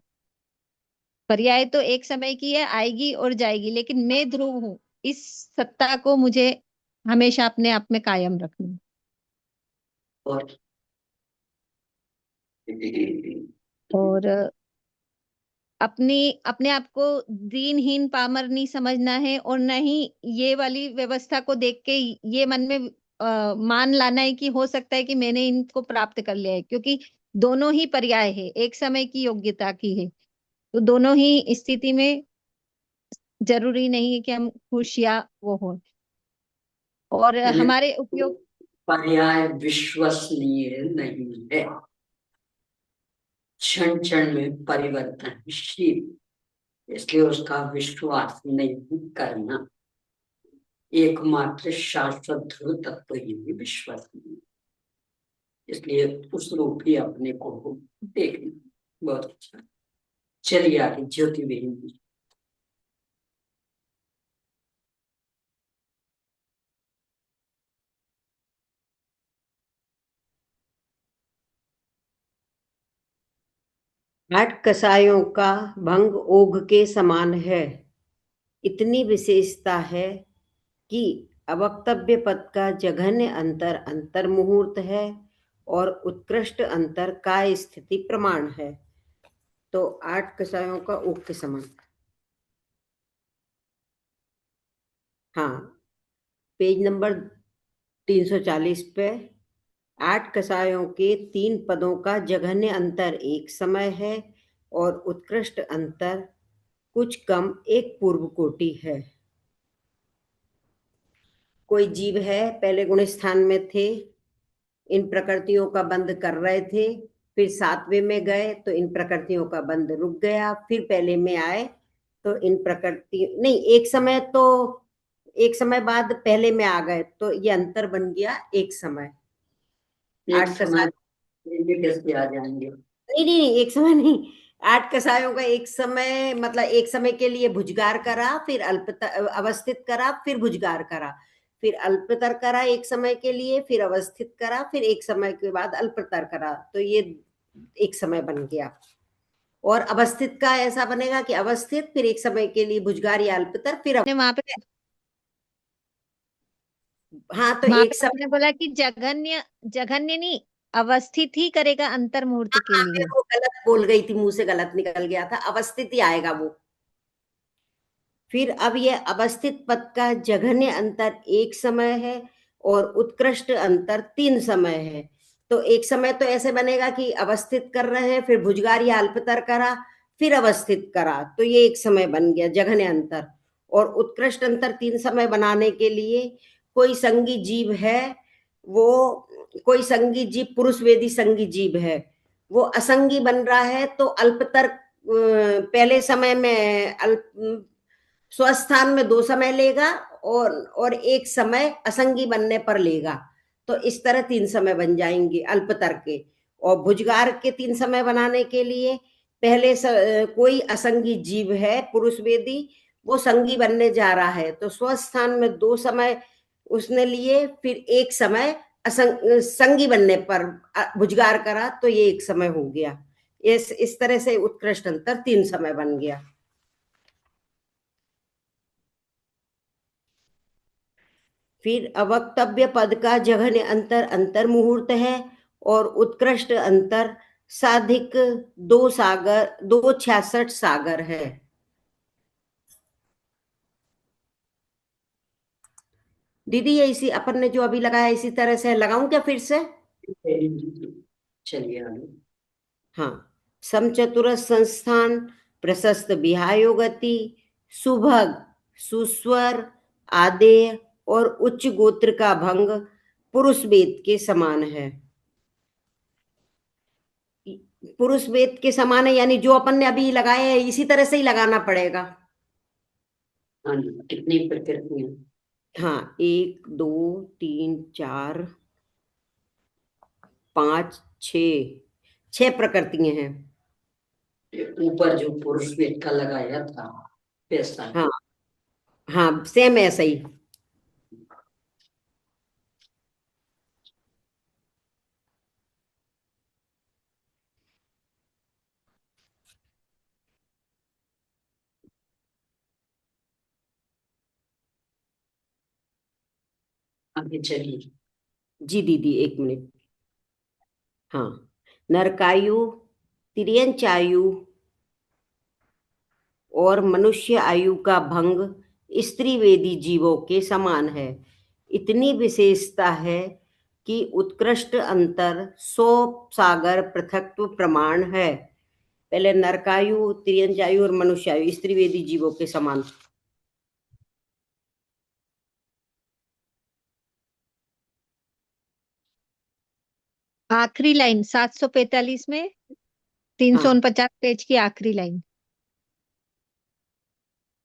C: पर्याय तो एक समय की है, आएगी और जाएगी, लेकिन मैं ध्रुव हूं इस सत्ता को मुझे हमेशा अपने आप में कायम रखना है।
B: और
C: और अपनी अपने आप को दीनहीन पामर नहीं समझना है और न ही ये वाली व्यवस्था को देख के ये मन में मान लाना है कि हो सकता है कि मैंने इनको प्राप्त कर लिया है, क्योंकि दोनों ही पर्याय है, एक समय की योग्यता की है। तो दोनों ही स्थिति में जरूरी नहीं है कि हम खुश या वो हो। और
B: यानी
C: हमारे उपयोग।
B: पर्याय विश्वसनीय नहीं है, क्षण क्षण में परिवर्तनशील, इसलिए उसका विश्वास नहीं करना। एकमात्र शाश्वत ध्रुव तत्व ही विश्वसनीय, इसलिए उस रूप ही अपने को देखना। बहुत अच्छा, चलिए आगे ज्योति बहन जी।
D: आठ कसायों का भंग ओघ के समान है। इतनी विशेषता है कि अवक्तव्य पद का जघन्य अंतर अंतर मुहूर्त है और उत्कृष्ट अंतर का स्थिति प्रमाण है। तो 8 कसायों का ओघ के समान। हाँ, पेज नंबर 340 पे 8 कसायों के 3 पदों का जघन्य अंतर एक समय है और उत्कृष्ट अंतर कुछ कम एक पूर्व कोटि है। कोई जीव है, पहले गुण स्थान में थे, इन प्रकृतियों का बंद कर रहे थे, फिर 7वें में गए तो इन प्रकृतियों का बंद रुक गया, फिर पहले में आए तो इन प्रकृति नहीं, एक समय बाद पहले में आ गए तो ये अंतर बन गया एक समय।
B: एक
D: 8
B: समय
D: कसाय
B: कैसे आ जाएंगे?
D: नहीं नहीं नहीं, एक समय नहीं, 8 कसायों का एक समय मतलब एक समय के लिए भुजगार करा, फिर अवस्थित करा, फिर भुजगार करा, फिर अल्पतर करा एक समय के लिए, फिर अवस्थित करा, फिर एक समय के बाद अल्पतर करा, तो ये एक समय बन गया। और अवस्थित का ऐसा बनेगा कि अवस्थित फिर एक समय के लिए भुजगार या अल्पतर फिर
C: वहां पे
D: हाँ तो
C: वहां
D: एक
C: पे
D: समय
C: आपने बोला कि जघन्य, जघन्य नहीं, अवस्थित ही करेगा अंतर मुहूर्त के
D: हाँ,
C: लिए।
D: मैं वो गलत बोल गई थी, मुंह से गलत निकल गया था, अवस्थित ही आएगा वो। फिर अब ये अवस्थित पद का जघन्य अंतर एक समय है और उत्कृष्ट अंतर 3 समय है। तो एक समय तो ऐसे बनेगा कि अवस्थित कर रहे हैं, फिर भुजगार या अल्पतर करा, फिर अवस्थित करा, तो ये एक समय बन गया जघन्य अंतर। और उत्कृष्ट अंतर 3 समय बनाने के लिए कोई संगी जीव है, वो कोई संगी जीव पुरुष वेदी संगी जीव है, वो असंगी बन रहा है, तो अल्पतर पहले समय में स्वस्थान में 2 समय लेगा और एक समय असंगी बनने पर लेगा। तो इस तरह 3 समय बन जाएंगे अल्पतर के। और भुजगार के 3 समय बनाने के लिए पहले कोई असंगी जीव है पुरुष वेदी, वो संगी बनने जा रहा है, तो स्वस्थान में 2 समय उसने लिए, फिर एक समय संगी बनने पर भुजगार करा, तो ये एक समय हो गया। इस तरह से उत्कृष्ट अंतर 3 समय बन गया। फिर अवक्तव्य पद का जघन्य अंतर अंतर मुहूर्त है और उत्कृष्ट अंतर साधिक 266 सागर है। दीदी ये इसी अपन ने जो अभी लगाया इसी तरह से लगाऊं क्या फिर से?
B: चलिए आगे।
D: हाँ, समचतुरस संस्थान, प्रशस्त विहायो गति, सुभग, सुस्वर, आदेय और उच्च गोत्र का भंग पुरुष वेद के समान है। पुरुष वेद के समान है यानी जो अपन ने अभी लगाए है इसी तरह से ही लगाना पड़ेगा।
B: हाँ जी, कितनी प्रकृतियां?
D: हाँ, 1 2 3 4 5 6 प्रकृतियां हैं।
B: ऊपर जो पुरुष वेद का लगाया था वैसा।
D: हाँ हाँ, सेम ऐसा ही।
B: आगे चलिए।
D: जी दीदी, 1 मिनट। हाँ, नरकायु, तिर्यंचायु और मनुष्य आयु का भंग स्त्री वेदी जीवों के समान है। इतनी विशेषता है कि उत्कृष्ट अंतर 100 सागर पृथक्त्व प्रमाण है। पहले नरकायु, तिर्यंचायु और मनुष्यायु स्त्री वेदी जीवों के समान।
C: आखिरी लाइन 745 में,
D: हाँ
C: 349 पेज की आखिरी लाइन।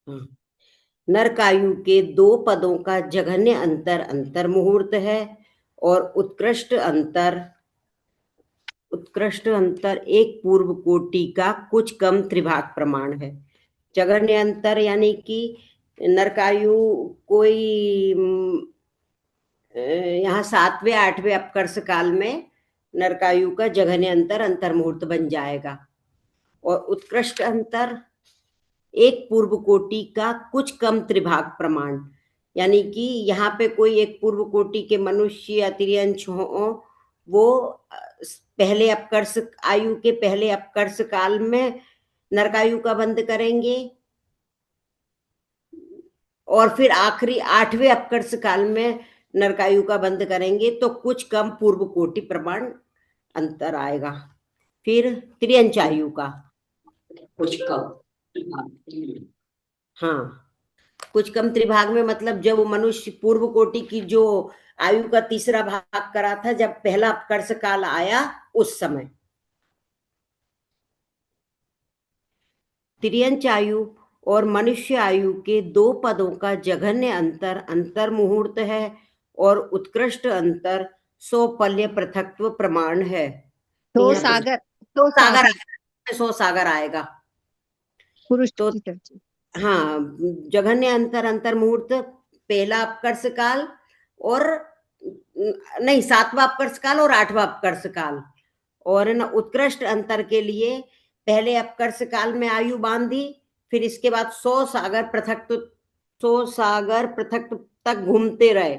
D: हाँ, नरकायु के 2 पदों का जघन्य अंतर अंतर मुहूर्त है और उत्कृष्ट अंतर एक पूर्व कोटि का कुछ कम त्रिभाग प्रमाण है। जघन्य अंतर यानी कि नरकायु कोई यहाँ 7वें 8वें अपकर्ष काल में नरकायु का जघन्य अंतर अंतर मुहूर्त बन जाएगा। और उत्कृष्ट अंतर एक पूर्व कोटि का कुछ कम त्रिभाग प्रमाण, यानी कि यहाँ पे कोई एक पूर्व कोटि के मनुष्य या तिर्यंश हो, वो पहले अपकर्ष आयु के पहले अपकर्ष काल में नरकायु का बंध करेंगे और फिर आखिरी 8वें अपकर्ष काल में नरकायु का बंध करेंगे, तो कुछ कम पूर्व कोटि प्रमाण अंतर आएगा। फिर त्रियंचायु का,
B: कुछ कम।
D: हाँ, कुछ कम त्रिभाग में मतलब जब वो मनुष्य पूर्व कोटि की जो आयु का तीसरा भाग करा था, जब पहला अपकर्ष काल आया उस समय। तिर्यंच आयु और मनुष्य आयु के 2 पदों का जघन्य अंतर अंतर मुहूर्त है और उत्कृष्ट अंतर 100 पल्य पृथक्त्व प्रमाण है।
C: तो
D: यहाँ
C: सागर,
D: सागर आएगा, 100 सागर आएगा।
C: पुरुष
D: तो
C: की चर्चा।
D: हाँ, जघन्य अंतर अंतर मुहूर्त पहला अपकर्ष काल और नहीं 7वां अपकर्ष काल और 8वां अपकर्ष काल। और न उत्कृष्ट अंतर के लिए पहले अपकर्ष काल में आयु बांधी, फिर इसके बाद 100 सागर पृथक तक घूमते रहे,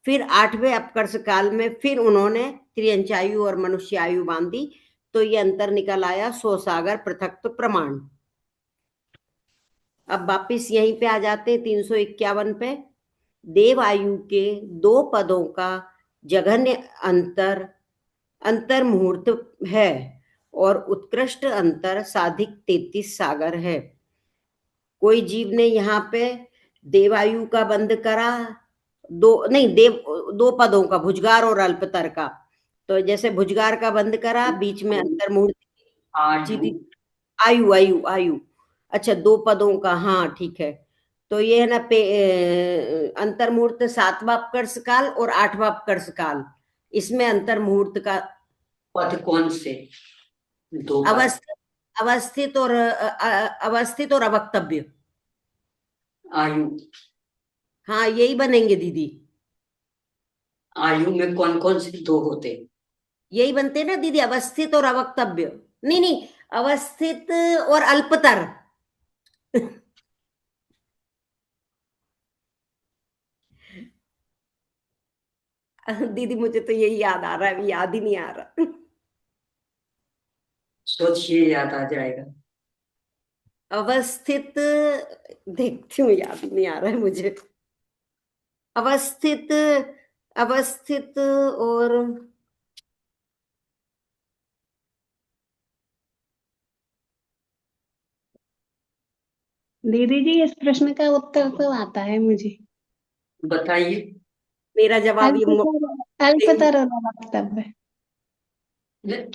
D: फिर 8वें अपकर्ष काल में फिर उन्होंने त्रियंच आयु और मनुष्य आयु बांधी, तो ये अंतर निकल आया 100 सागर पृथक्त्व प्रमाण। अब वापिस यहीं पे आ जाते 351 पे। देव आयु के 2 पदों का जघन्य अंतर मुहूर्त है और उत्कृष्ट अंतर साधिक 33 सागर है। कोई जीव ने यहाँ पे देवायु का बंद करा, दो पदों का, भुजगार और अल्पतर का। तो जैसे भुजगार का बंद करा, बीच में अंतर मुहूर्त,
B: आयु
D: आयु आयु आयु, अच्छा 2 पदों का, हाँ ठीक है। तो ये है ना अंतर मुहूर्त 7वां अपकर्ष काल और 8वां अपकर्ष काल, इसमें अंतर मुहूर्त का
B: पद कौन से? 2 पद।
D: अवस्थित और अवक्तव्य।
B: आयु,
D: हाँ यही बनेंगे दीदी।
B: आयु में कौन कौन से 2 होते?
D: यही बनते ना दीदी, अवस्थित और अवक्तव्य। नहीं नहीं, अवस्थित और अल्पतर। दीदी मुझे तो यही याद आ रहा है, अभी याद ही नहीं आ रहा।
B: सोचिए, याद आ जाएगा।
D: अवस्थित, देखती हूँ, याद नहीं आ रहा है मुझे। अवस्थित, अवस्थित और
A: दीदी जी, इस प्रश्न का उत्तर तो आता है मुझे।
B: बताइए।
D: मेरा जवाब ये
A: अल्पतर और अवक्तव्य।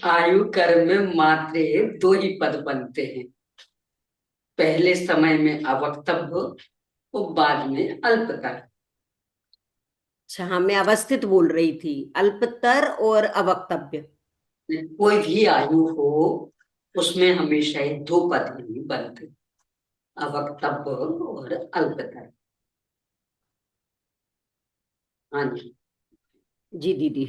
B: आयु कर्म में मात्र 2 ही पद बनते हैं, पहले समय में अवक्तव्य और बाद में अल्पतर।
D: अच्छा हाँ, मैं अवस्थित बोल रही थी, अल्पतर और अवक्तव्य।
B: कोई भी आयु हो, उसमें हमेशा ये 2 पद ही बनते, अवक्तव्य और अल्पतर। हाँ जी।
D: जी दीदी।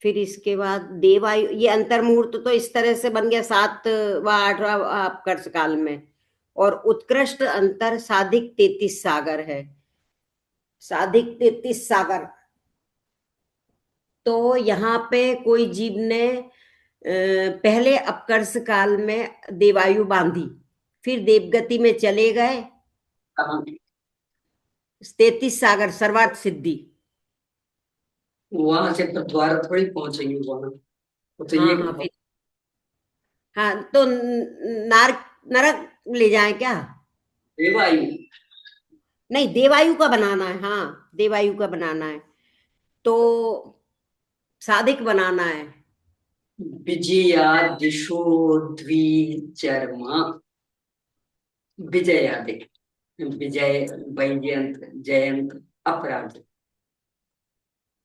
D: फिर इसके बाद देवायु, ये अंतर मुहूर्त तो इस तरह से बन गया 7वां 8वां अपकर्ष काल में, और उत्कृष्ट अंतर साधिक 33 सागर है, साधिक 33 सागर। तो यहाँ पे कोई जीव ने पहले अपकर्ष काल में देवायु बांधी, फिर देवगति में चले गए,
B: कहाँ?
D: 33 सागर सर्वार्थ सिद्धि।
B: वहां से तो द्वारा थोड़ी पहुंचेंगे वहां, तो
D: हाँ
B: ये
D: हाँ फिर, हाँ तो नार नरक ले जाए क्या?
B: देवायु।
D: नहीं, देवायु का बनाना है, हाँ देवायु का बनाना है, तो साधिक बनाना है।
B: विजया दिशो द्विचर्मा, विजयादिक, विजय, वैजयंत, जयंत, अपराध,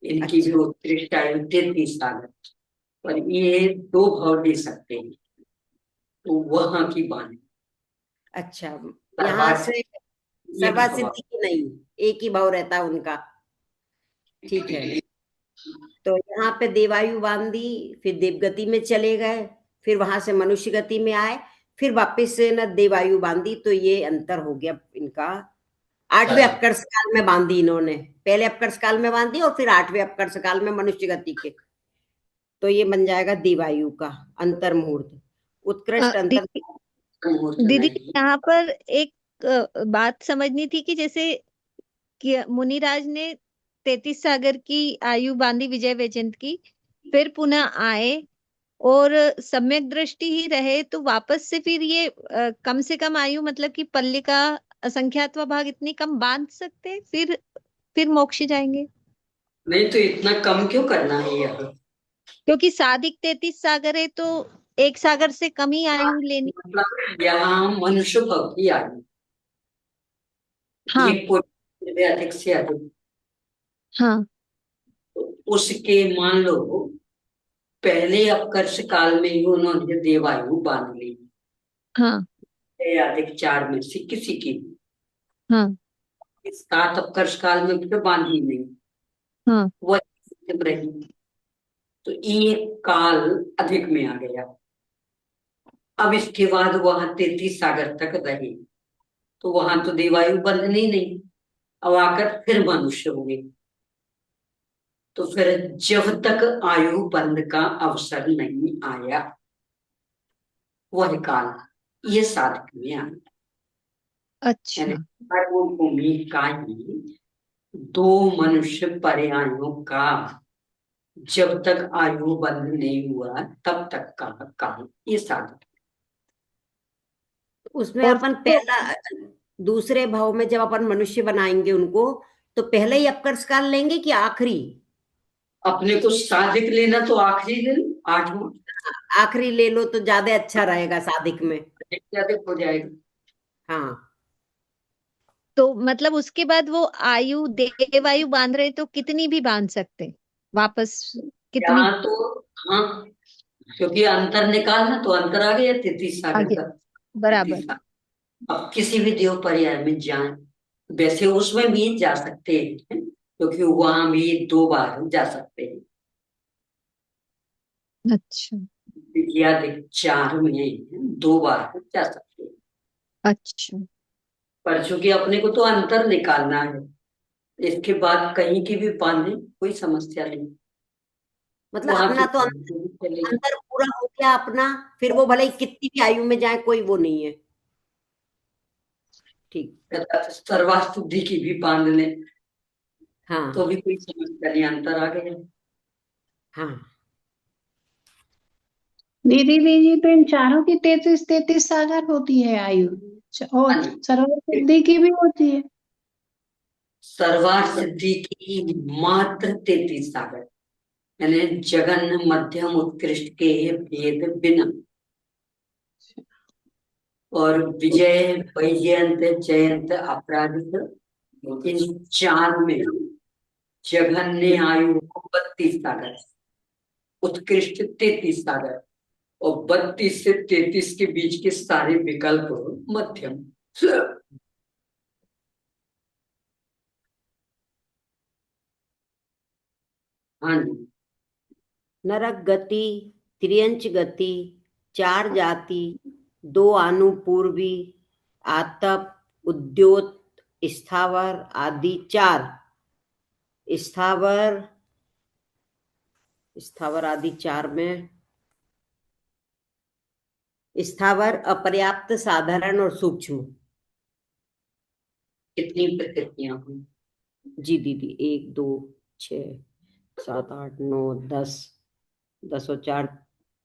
B: इनकी भी
D: अच्छा
B: उत्कृष्ट आयु 33 साल है। पर ये 2 भाव ले सकते हैं, तो वहां की बात।
D: अच्छा, यहाँ से
B: एक
D: सर्वार्थ
B: भाव।
D: सिद्धि की नहीं, एक ही भाव रहता है उनका, ठीक है। तो यहाँ पे देवायु बांधी, फिर देवगति में चले गए, फिर वहां से मनुष्य गति में आए, फिर वापस से न देवायु बांधी, तो ये अंतर हो गया इनका। 8वें अपकर्ष काल में बांधी इन्होंने, पहले अपकर्ष काल में बांधी और फिर 8वें अपकर्ष काल में मनुष्य गति के, तो ये बन जाएगा देवायु का अंतर मुहूर्त, उत्कृष्ट अंतर।
C: दीदी यहाँ पर एक बात समझनी थी कि जैसे कि मुनिराज ने 33 सागर की आयु बांधी विजय वैजयंत की, फिर पुनः आए और सम्यक दृष्टि ही रहे, तो वापस से फिर ये कम से कम आयु, मतलब कि पल्ले का असंख्यात्वा भाग इतनी कम बांध सकते हैं, फिर मोक्ष जाएंगे?
B: नहीं तो इतना कम क्यों करना है यहाँ?
C: क्योंकि साधिक 33 सागर है, तो एक सागर से कम ही आयु लेनी।
B: मतलब यहाँ मनुष्य भाव की आयु, ये
C: हाँ
B: कोई अधिक से अधिक,
C: हाँ
B: तो उसके मान लो पहले अपकर्ष काल में ही उन्होंने देवायु बांध ली,
C: हाँ
B: अधिक 4 में से किसी की,
C: हाँ
B: 7 अपकर्ष काल में फिर बांधी नहीं,
C: हाँ
B: वह रही, तो एक काल अधिक में आ गया। अब इसके बाद वहां 33 सागर तक रहे, तो वहां तो देवायु बंधनी नहीं, अब आकर फिर मनुष्य हुए। तो फिर जब तक आयु बंध का अवसर नहीं आया, वह काल ये साधक में आया। यानी
C: अच्छा।
B: भूमि का ही दो मनुष्य पर्यायों का जब तक आयु बंध नहीं हुआ तब तक का काल ये साधक।
D: उसमें
C: और
D: अपन
C: तो
D: पहला दूसरे भाव में जब अपन मनुष्य बनाएंगे उनको, तो पहले ही अपकर्ष काल लेंगे कि आखिरी?
B: अपने को साधिक लेना तो आखिरी दिन 8वां
D: आखिरी ले लो तो ज्यादा अच्छा रहेगा साधिक में।
B: साधिक हो जाएगा।
D: हाँ,
C: तो मतलब उसके बाद वो आयु देव आयु बांध रहे तो कितनी भी बांध सकते वापस, कितनी
B: यहाँ तो हाँ, क्योंकि अंतर निकालना तो अंतर आ गया 33 सागर
C: आगे
B: का।
C: बराबर।
B: 33 सागर अब किसी भी देव पर्याय में जाए, वैसे उसमें भी जा सकते हैं क्योंकि वहां भी 2 बार जा सकते हैं।
C: अच्छा।
B: या 4 में 2 बार जा सकते हैं।
C: अच्छा।
B: पर चूंकि अपने को तो अंतर निकालना है, इसके बाद कहीं की भी बांधे कोई समस्या नहीं।
D: मतलब
B: वहां की
D: अपना तो
B: भी चलेगी।
D: अंतर पूरा हो गया अपना, फिर वो भले ही कितनी भी आयु में जाए कोई वो नहीं है। ठीक।
B: सर्वास्तुति की भी बांध ले तो
D: हाँ
B: भी कोई समस्या नहीं, अंतर आ गया।
D: हाँ।
A: दीदी दीदी तो इन चारों की 33 सागर होती है आयु, और
B: हाँ जी।
A: सर्व सिद्धि की भी होती है।
B: सर्वार्थ सिद्धि की मात्र 33 सागर, यानी जगन मध्यम उत्कृष्ट के भेद बिना, और विजय वैजयंत जयंत अपराजित, इन 4 में जघन्य आयु 32 सागर, उत्कृष्ट 33 सागर, और 32 से 33 के बीच के सारे विकल्प मध्यम। हाँ जी।
D: नरक गति, त्रियंच गति, 4 जाति, 2 अनुपूर्वी, आतप, उद्योत, स्थावर आदि 4। स्थावर स्थावर आदि 4 में स्थावर, अपर्याप्त, साधारण और सूक्ष्म।
B: कितनी प्रकृतियां हुई?
D: जी दीदी, 1 2 6 7 8 9 10, 10 और 4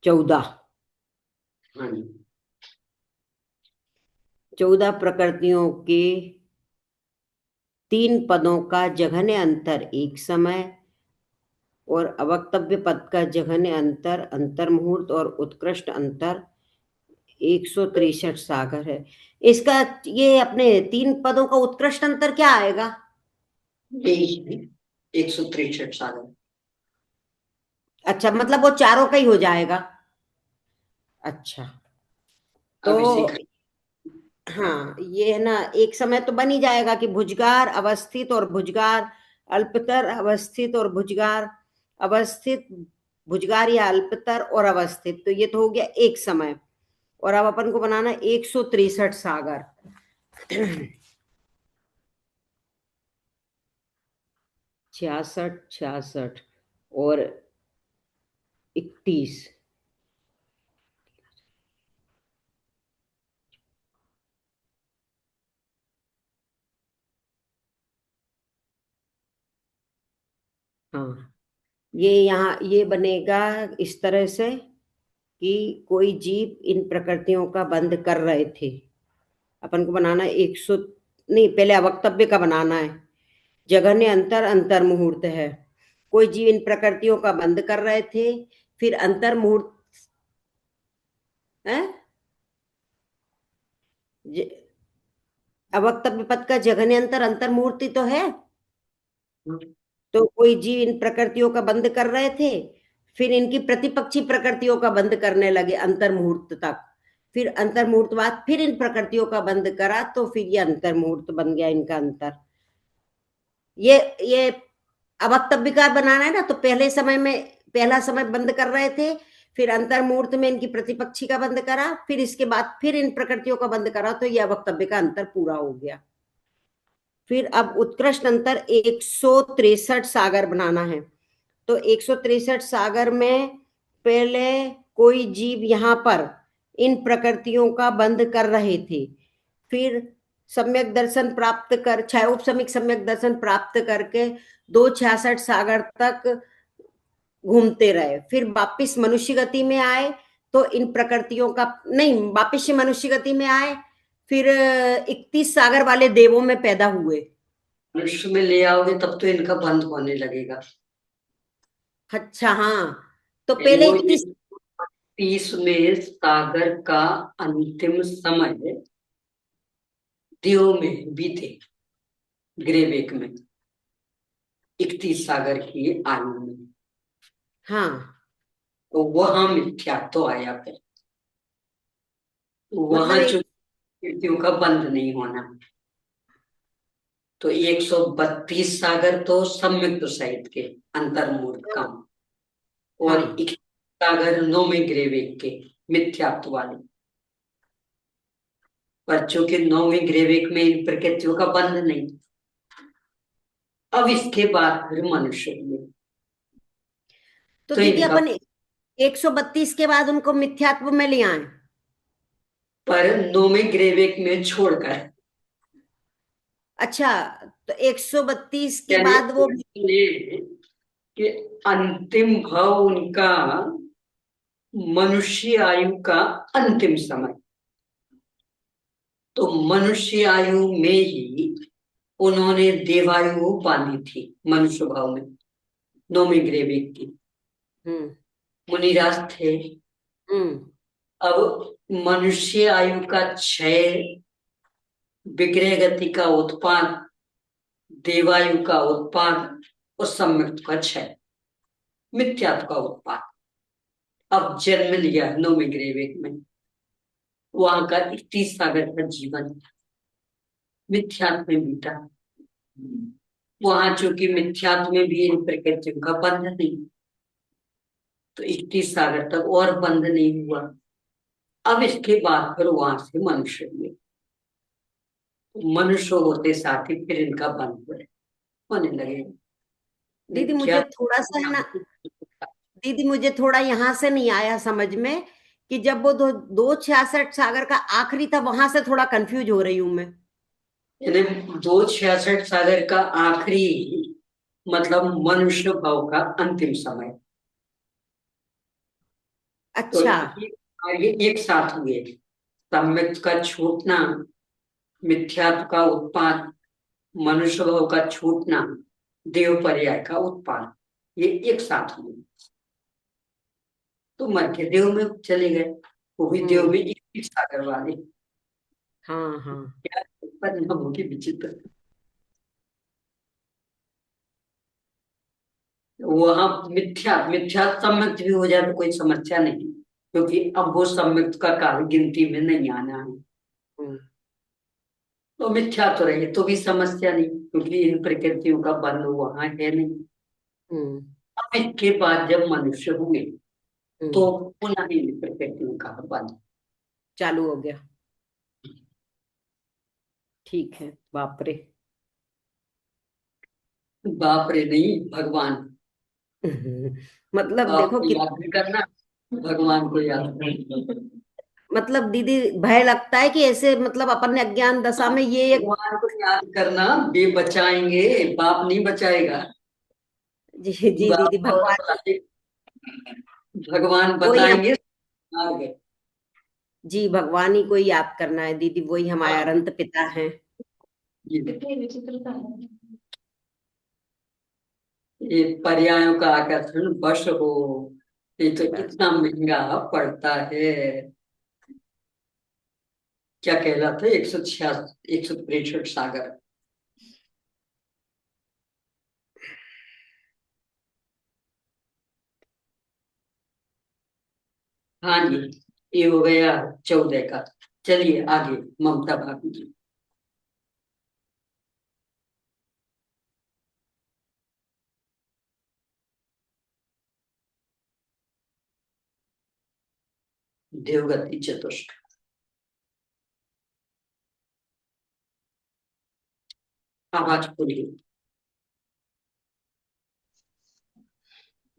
D: 14।
B: हाँ जी।
D: 14 प्रकृतियों के 3 पदों का जघन्य अंतर एक समय, और अवक्तव्य पद का जघन्य अंतर, अंतर मुहूर्त और उत्कृष्ट अंतर 163 सागर है। इसका ये अपने 3 पदों का उत्कृष्ट अंतर क्या आएगा?
B: यही 163 सागर।
D: अच्छा, मतलब वो चारों का ही हो जाएगा। अच्छा,
B: अभी सीख।
D: तो हाँ, ये है ना, एक समय तो बन ही जाएगा कि भुजगार अवस्थित और भुजगार अल्पतर, अवस्थित और भुजगार अवस्थित, भुजगार या अल्पतर और अवस्थित, तो ये तो हो गया एक समय। और अब अपन को बनाना 163 सागर। 66 66 और 31। हाँ, ये यहाँ ये बनेगा इस तरह से कि कोई जीव इन प्रकृतियों का बंध कर रहे थे। अपन को बनाना 100 नहीं, पहले अवक्तव्य का बनाना है। जघन्य अंतर, अंतर मुहूर्त है। कोई जीव इन प्रकृतियों का बंध कर रहे थे, फिर अंतर मुहूर्त है। अवक्तव्य पद का जघन्य अंतर, अंतर मुहूर्त ही तो है। तो कोई जीव इन प्रकृतियों का बंध कर रहे थे, फिर इनकी प्रतिपक्षी प्रकृतियों का बंध करने लगे अंतर मुहूर्त तक, फिर अंतर मुहूर्त बाद फिर इन प्रकृतियों का बंध करा, तो फिर ये अंतर मुहूर्त बन गया इनका अंतर। ये अवक्तव्य का बनाना है ना, तो पहले समय में पहला समय बंद कर रहे थे, फिर अंतर मुहूर्त में इनकी प्रतिपक्षी का बंद करा, फिर इसके बाद फिर इन प्रकृतियों का बंद करा, तो ये अवक्तव्य का अंतर पूरा हो गया। फिर अब उत्कृष्ट अंतर 163 सागर बनाना है। तो 163 सागर में पहले कोई जीव यहाँ पर इन प्रकृतियों का बंध कर रहे थे, फिर सम्यक दर्शन प्राप्त कर क्षयोपशमिक सम्यक दर्शन प्राप्त करके 266 सागर तक घूमते रहे, फिर वापिस मनुष्य गति में आए तो इन प्रकृतियों का नहीं, वापिस से मनुष्य गति में आए, फिर 31 सागर वाले देवों में पैदा हुए।
B: मनुष्य में ले आओगे तब तो इनका बंद होने लगेगा।
D: अच्छा, हाँ, तो पहले
B: वो
D: 31
B: में सागर का अंतिम समय देव में बीते ग्रेवेक में 31 सागर की आयु में,
D: हाँ,
B: तो वहां मिथ्यात्व आया फिर, वहां
D: मतलब
B: जो कृतियों का बंद नहीं होना। तो 132 सागर तो सम्यक सहित के अंतर्मूर्त काम, और
D: हाँ,
B: 21 सागर नौवें ग्रेवेक के मिथ्यात्व वाले। पर चूंकि नौवें ग्रेवेक में इन प्रकृतियों का बंध नहीं, अब इसके बाद फिर मनुष्य हुए,
D: तो
B: तो
D: दीदी
B: इनका,
D: अपन 132 के बाद उनको मिथ्यात्व में ले आए।
B: पर नौवें ग्रेवेक में छोड़कर,
D: अच्छा, तो 132 के
B: यानी
D: बाद वो
B: कि अंतिम भाव उनका मनुष्य आयु का अंतिम समय, तो मनुष्य आयु में ही उन्होंने देवायु बांधी थी मनुष्य भाव में, नौमी ग्रेविक की।
D: हम्म,
B: मुनिराज थे।
D: हम्म,
B: अब मनुष्य आयु का क्षय, विग्रह गति का उत्पाद, देवायु का उत्पाद और सम्यक्त का क्षय, मिथ्यात्व का उत्पाद। अब जन्म लिया नौमी ग्रेविक में, वहां का 31 सागर का जीवन मिथ्यात्व में बीता। वहां चूंकि मिथ्यात्व में भी इन प्रकृतियों का बंध नहीं, तो 31 सागर तक और बंध नहीं हुआ। अब इसके बाद फिर वहां से मनुष्य हुए, मनुष्य होते साथ ही फिर इनका बंध होने लगे।
D: दीदी
B: क्या,
D: मुझे थोड़ा सा है ना, दीदी मुझे थोड़ा यहाँ से नहीं आया समझ में कि जब वो 266 सागर का आखिरी था, वहां से थोड़ा कंफ्यूज हो रही हूं मैं।
B: यानी 266 सागर का आखिरी मतलब मनुष्य भाव का अंतिम समय, तो
D: अच्छा,
B: ये एक साथ हुए। सम्यक का छूटना, मिथ्यात्व का उत्पाद, मनुष्य भाव का छूटना, देव पर्याय का उत्पाद, ये एक साथ हुए। तो मध्य देव में चले गए, वो भी देव में 21 सागर वाले।
D: हाँ, हाँ,
B: क्या परिणाम होगी विचित्र। वहां मिथ्या मिथ्या सम्यक भी हो जाए तो कोई समस्या नहीं, क्योंकि अब वो सम्यक का काल गिनती में नहीं आना है।
D: हम्म,
B: तो मिथ्या तो रहे तो भी समस्या नहीं, क्योंकि इन प्रकृतियों का बंध वहां है नहीं।
D: हम्म,
B: अब इसके बाद जब मनुष्य हुए तो
D: हम्म,
B: पुनः इन प्रकृतियों का बंध।
D: चालू हो गया। ठीक है, बाप रे।
B: बाप रे नहीं, भगवान।
D: मतलब
B: बाप
D: देखो
B: को
D: कि
B: याद नहीं करना, भगवान को याद करना।
D: मतलब दीदी भय लगता है कि ऐसे मतलब अपन ने अज्ञान दशा में ये एक
B: भगवान को याद करना, वे बचाएंगे, बाप नहीं बचाएगा।
D: जी जी दीदी,
B: बाप और
D: भगवान
B: भगवान
D: वही हम
B: बताएंगे आगे।
D: जी भगवान ही को ही याद करना है दीदी, वही हमारे
B: हाँ,
D: अनंत पिता हैं।
B: ये पर्यायों का आकर्षण वश हो, ये तो इतना महंगा पड़ता है। क्या कहलाता है? 166 163 सागर। हाँ जी, ये हो गया 14 का। चलिए आगे ममता भाभी जी। देवगति चतुष्ट। आवाज खोलिए।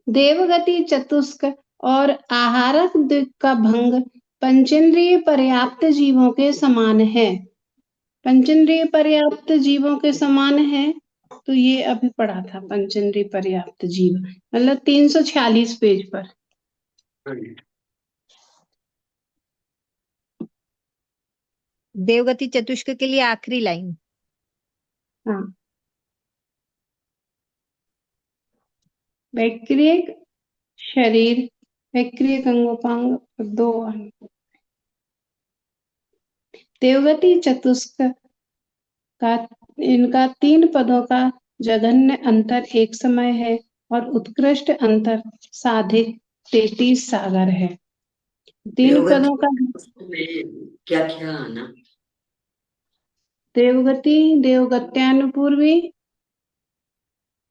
A: देवगति चतुष्क और आहारक दिक् का भंग पंचेंद्रिय पर्याप्त जीवों के समान है। पंचेंद्रिय पर्याप्त जीवों के समान है, तो ये अभी पढ़ा था। पंचेंद्रिय पर्याप्त जीव मतलब 346 पेज पर।
C: देवगति चतुष्क के लिए आखिरी लाइन।
A: हाँ, वैक्रियक शरीर, वैक्रियक अंगोपांग, 2 अंग। देवगति चतुष्क का इनका 3 पदों का जघन्य अंतर एक समय है और उत्कृष्ट अंतर साधिक 33 सागर है। 3 पदों का
B: में क्या क्या आना?
A: देवगति, देवगत्यानुपूर्वी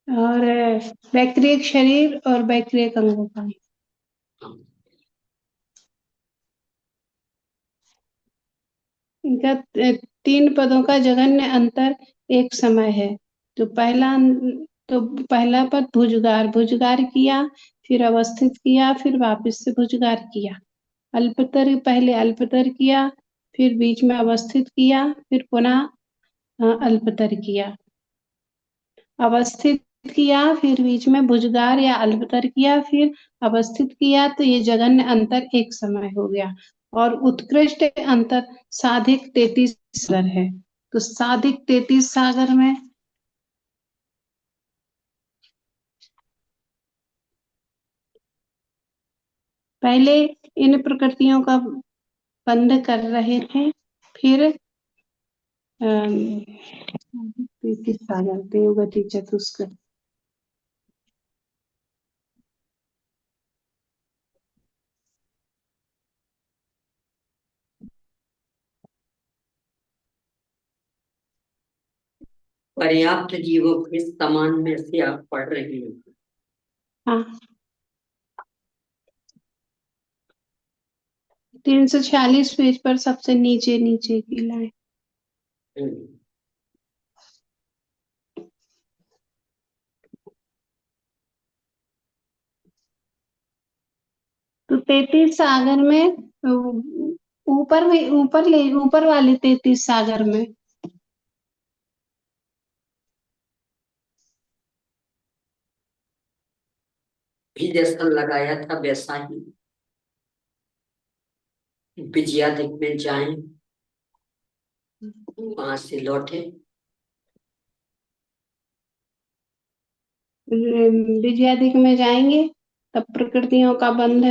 A: और वैक्रियक शरीर और वैक्रियक अंगोपांग। इनका 3 पदों का जघन्य अंतर एक समय है। तो पहला पद भुजगार, भुजगार किया, फिर अवस्थित किया, फिर वापस से भुजगार किया। अल्पतर पहले अल्पतर किया, फिर बीच में अवस्थित किया, फिर पुनः अल्पतर किया। अवस्थित किया, फिर बीच में भुजगार या अल्पतर किया, फिर अवस्थित किया, तो ये जघन्य अंतर एक समय हो गया। और उत्कृष्ट अंतर साधिक 33 सागर है। तो साधिक 33 सागर में पहले इन प्रकृतियों का बंध कर रहे थे, फिर 33 सागर देवगति चतुष्क।
B: पर्याप्त जीवों के समान में से आप पढ़ रही हैं।
A: हाँ, 346 पेज पर सबसे नीचे नीचे की लाइन। तो 33 सागर में ऊपर वाले 33 सागर में
B: भी जैसा लगाया था वैसा ही विजयादिक में जाएं, वहां से लौटे,
A: विजयादिक में जाएंगे, तब प्रकृतियों का बंध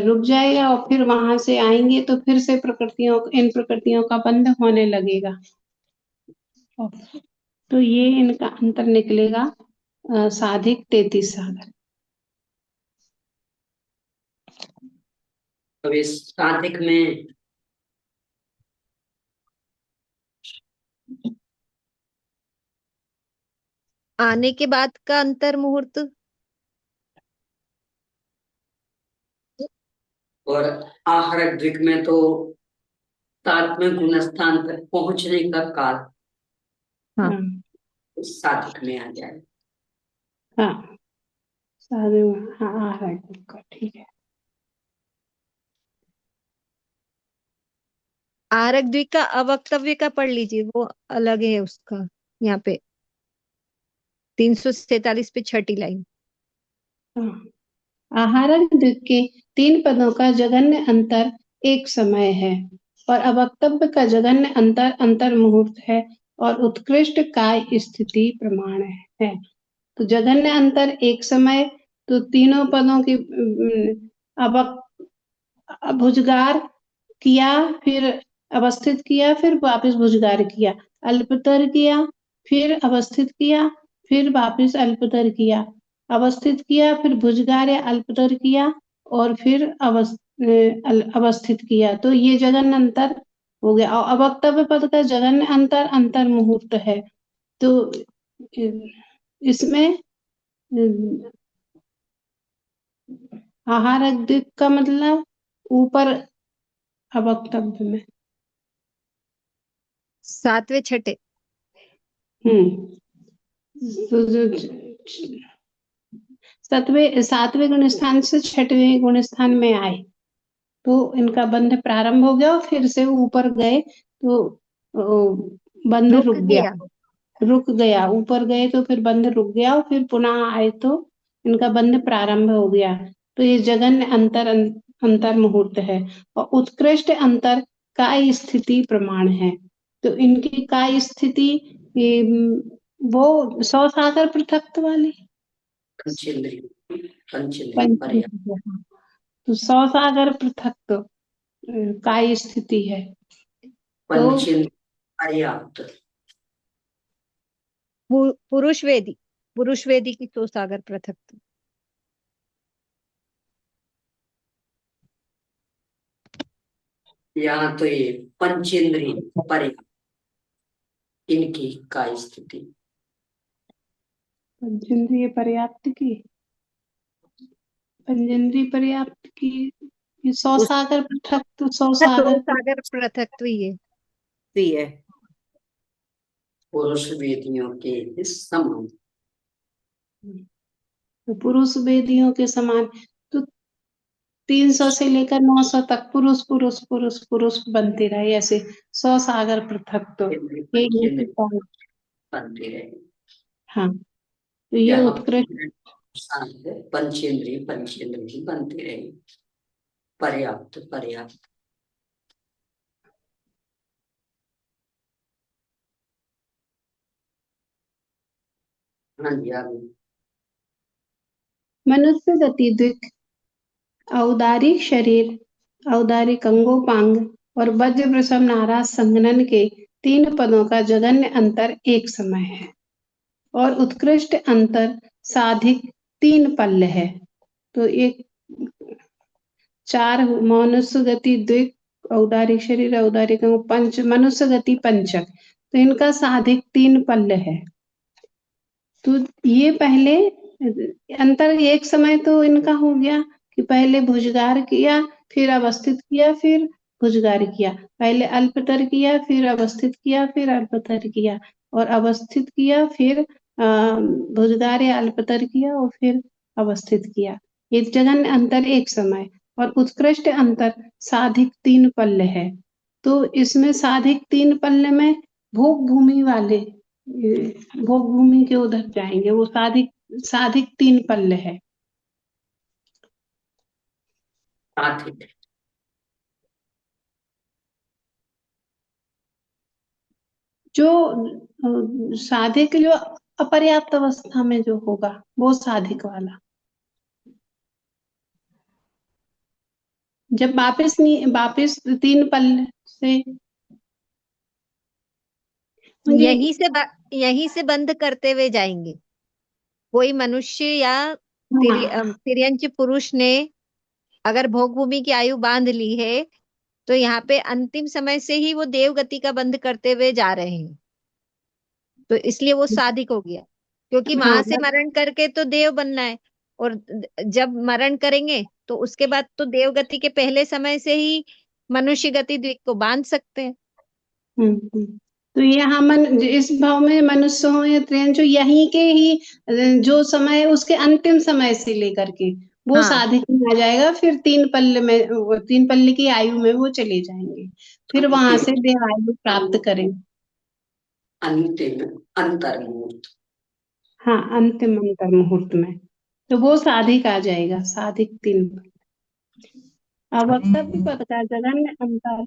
A: रुक जाएगा और फिर वहां से आएंगे तो फिर से इन प्रकृतियों का बंध होने लगेगा। तो ये इनका अंतर निकलेगा साधिक 33 सागर।
B: अब इस साधिक में
C: आने के बाद का अंतर मुहूर्त
B: और आहरक द्विक में तो सातवें गुणस्थान तक पहुंचने का काल
C: हाँ
B: उस साधिक में आ जाए।
A: हाँ, साधिक, हाँ आ रहा है, ठीक है।
C: आरक द्विक का अवक्तव्य का पढ़ लीजिए, वो अलग है उसका। यहाँ पे 347 पे छठी लाइन।
A: हाँ, आहारक द्विक के 3 पदों का जघन्य अंतर एक समय है और अवक्तव्य का जघन्य अंतर अंतर मुहूर्त है और उत्कृष्ट काय स्थिति प्रमाण है। तो जघन्य अंतर एक समय, तो तीनों पदों की भुजगार किया, फिर अवस्थित किया, फिर वापस भुजगार किया, अल्पतर किया, फिर अवस्थित किया, फिर वापस अल्पतर किया, अवस्थित किया, फिर भुजगार या अल्पतर किया और फिर अवस्थित किया। तो ये जघन्य अंतर हो गया। और अवक्तव्य पद का जघन्य अंतर अंतर मुहूर्त है। तो इसमें आहार दिक् का मतलब ऊपर अवक्तव्य में
C: 7वें छठे
A: तो जो सातवें गुण स्थान से छठवें गुण स्थान में आए तो इनका बंध प्रारंभ हो गया और फिर से ऊपर गए तो बंध रुक गया। ऊपर गए तो फिर बंध रुक गया और फिर पुनः आए तो इनका बंध प्रारंभ हो गया। तो ये जघन्य अंतर मुहूर्त है और उत्कृष्ट अंतर काय स्थिति प्रमाण है। तो इनकी काय स्थिति वो 100 सागर पृथक्त्व वाली
B: पंचेंद्रिय पर्याप्त।
A: तो 100 सागर पृथक्त्व काय स्थिति है। तो
B: पंचेंद्रिय पर्याप्त।
C: पुरुष वेदी की 100 सागर पृथक्त्व।
B: यहाँ तो ये पंचेंद्रिय पर्याप्त, इनकी काय स्थिति।
A: पंचेंद्रिय पर्याप्त की 100 सागर पृथक्त्व 100
C: सागर पृथक्त्व ही है।
B: पुरुष वेदियों के समान।
A: तो पुरुष वेदियों के समान। तो 300 से लेकर 900 तक पुरुष पुरुष पुरुष पुरुष बनते रहे ऐसे 100 सागर पृथक्त्व
B: बनते रहे।
A: हाँ, तो ये उत्कृष्ट
B: पंचेंद्रिय बनते रहे। पर्याप्त पर्याप्त। हाँ जी, आगे।
A: मनुष्य गति द्विक, औदारिक शरीर, औदारिक अंगोपांग और वज्र वृषभ नाराज संघनन के 3 पदों का जघन्य अंतर एक समय है और उत्कृष्ट अंतर साधिक 3 पल्ल है। तो एक 4 मनुष्य गति द्विक, औदारिक शरीर, औदारिक अंग, पंच मनुष्य गति पंचक, तो इनका साधिक 3 पल्ल है। तो ये पहले अंतर एक समय तो इनका हो गया कि पहले भुजगार किया फिर अवस्थित किया फिर भुजगार किया, पहले अल्पतर किया फिर अवस्थित किया फिर अल्पतर किया और अवस्थित किया फिर भुजगार या अल्पतर किया और फिर अवस्थित किया। ये जघन्य अंतर एक समय और उत्कृष्ट अंतर साधिक 3 पल्ल है। तो इसमें साधिक 3 पल्ल में भोग भूमि वाले भोग भूमि के उधर जाएंगे, वो साधिक 3 पल्ल है। जो साधिक जो अपर्याप्त अवस्था में जो होगा वो साधिक वाला, जब वापिस 3 पल्ल से
C: यहीं से बंद करते हुए जाएंगे। कोई मनुष्य या तिर्यंच पुरुष ने अगर भोग भूमि की आयु बांध ली है तो यहाँ पे अंतिम समय से ही वो देव गति का बंध करते हुए जा रहे हैं, तो इसलिए वो साधिक हो गया। क्योंकि वहां से मरण करके तो देव बनना है और जब मरण करेंगे तो उसके बाद तो देव गति के पहले समय से ही मनुष्य गति द्विक को बांध सकते हैं।
A: तो यहाँ इस भाव में मनुष्य हो या त्रियंच हो, यहीं के ही जो समय है उसके अंतिम समय से लेकर के वो साधिक में आ जाएगा। फिर 3 पल्ल की आयु में वो चले जाएंगे, फिर वहां से देव आयु प्राप्त करेंगे।
B: अंतिम अंतर मुहूर्त।
A: हाँ, अंतिम अंतर मुहूर्त में तो वो साधिक आ जाएगा, साधिक 3 पल्ल। अब वक्तव्य पद का जघन्य अंतर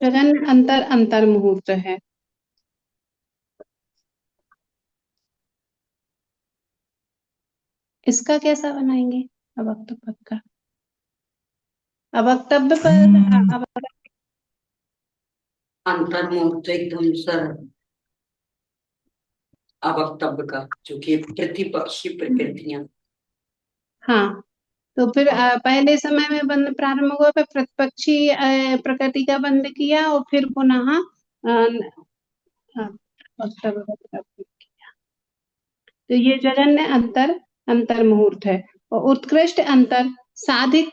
A: जघन्य अंतर मुहूर्त है। इसका कैसा बनाएंगे अवक्तव्य पद का? अवक्तव्य पद
B: अंतर मुहूर्त एकदम सरल अवक्तव्य का, जो कि प्रतिपक्षी प्रकृतियां। हाँ,
A: तो फिर पहले समय में बंध प्रारंभ हुआ, फिर प्रतिपक्षी प्रकृति का बंध किया और फिर पुनः तो ये जघन्य अंतर मुहूर्त है और उत्कृष्ट अंतर साधिक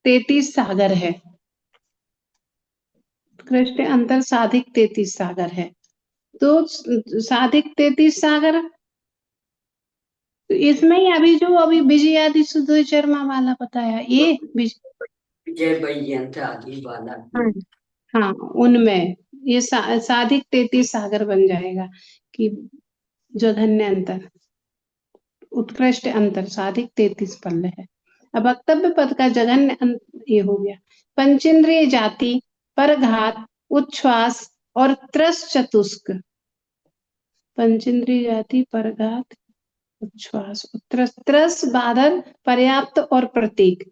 A: 33 सागर है। उत्कृष्ट अंतर साधिक 33 सागर है। तो साधिक 33 सागर, तो इसमें ही अभी विजयादि सुधो चरमा वाला बताया, ये
B: विजय वैयंत्र आदि वाला।
A: हाँ, हाँ, उनमें ये साधिक 33 सागर बन जाएगा कि जघन्य अंतर, उत्कृष्ट अंतर साधिक 33 पल्ले है। अब वक्तव्य पद का जघन्य ये हो गया। पंचेंद्रिय जाति, परघात, उच्छ्वास और त्रस चतुष्क। पंचेंद्रिय जाति, परघात, उच्छ्वास, त्रस, बादल, पर्याप्त और प्रतीक।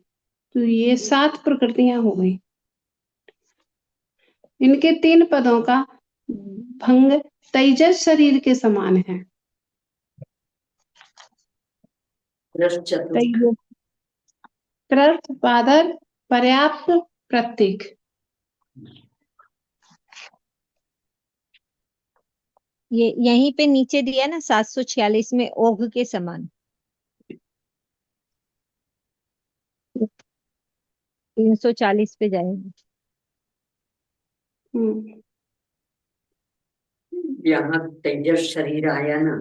A: तो ये 7 प्रकृतियां हो गई। इनके 3 पदों का भंग तेजस शरीर के समान है। तेजस, त्रस, बादल, पर्याप्त, प्रतीक।
C: ये यहीं पे नीचे दिया ना 746 में ओघ के समान। 340 पे जाएंगे।
B: यहाँ तेजस शरीर आया ना,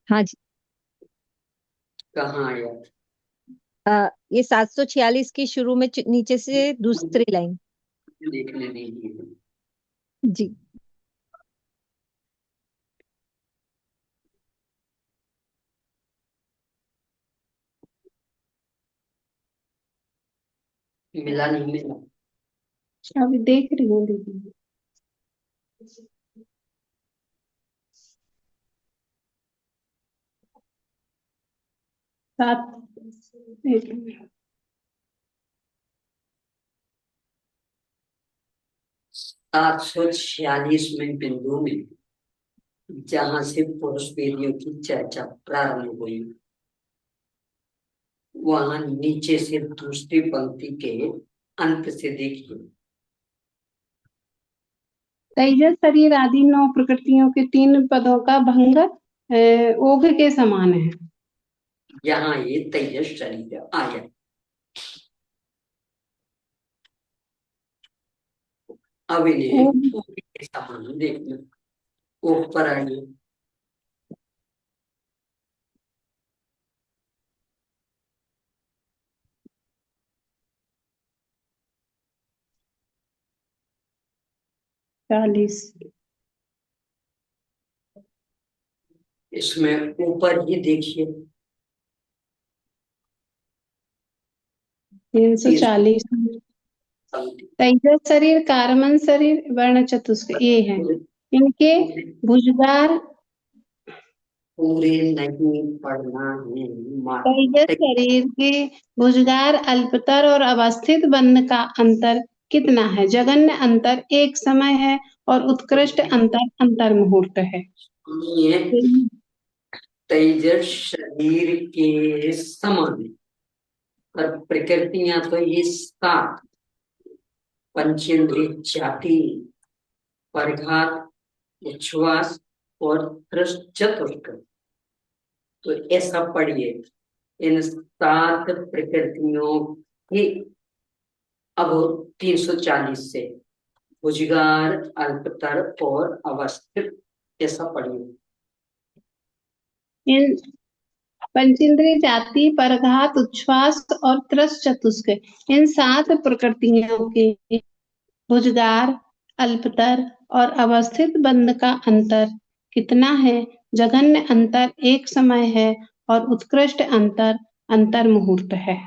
C: हाँ जी।
B: कहाँ आया?
C: ये 746 की शुरू में नीचे से दूसरी लाइन।
B: देखने दीजिए।
C: जी।
B: मिला नहीं मिला?
A: अभी देख रही हूँ दीदी। सात,
B: 746 में बिंदु में जहां से पुरुष वेदियों की चर्चा प्रारंभ हुई, वहां नीचे से दूसरी पंक्ति के अंत से देखिए।
A: तेजस शरीर आदि 9 प्रकृतियों के 3 पदों का भंग ओघ के समान है।
B: यहाँ ये तेजस शरीर आया। अब इन्हें ओघ के समान देखना। ओघ पर आइए।
A: चालीस,
B: इसमें ऊपर ही देखिए
A: 340। तेजस शरीर, कारमन शरीर, वर्ण चतुष्क ये है। इनके भुजगार,
B: पूरे नहीं पढ़ना है।
A: तेजस शरीर के भुजगार, अल्पतर और अवस्थित बंध का अंतर कितना है? जघन्य अंतर एक समय है और उत्कृष्ट अंतर अंतर मुहूर्त है।
B: ये तेजस शरीर के समान, पर प्रकृतियां तो ये 7, पंचेंद्रिय जाति, परघात, उच्छ्वास और चतुष्क। तो ऐसा पढ़िए, इन 7 प्रकृतियों की अब 340 से भुजगार, अल्पतर और अवस्थित, ऐसा पढ़िए।
A: इन पंचेंद्रिय जाति, परघात, उच्छ्वास और त्रस चतुष्क, इन 7 प्रकृतियों के भुजगार, अल्पतर और अवस्थित बंध का अंतर कितना है? जघन्य अंतर एक समय है और उत्कृष्ट अंतर अंतर मुहूर्त है।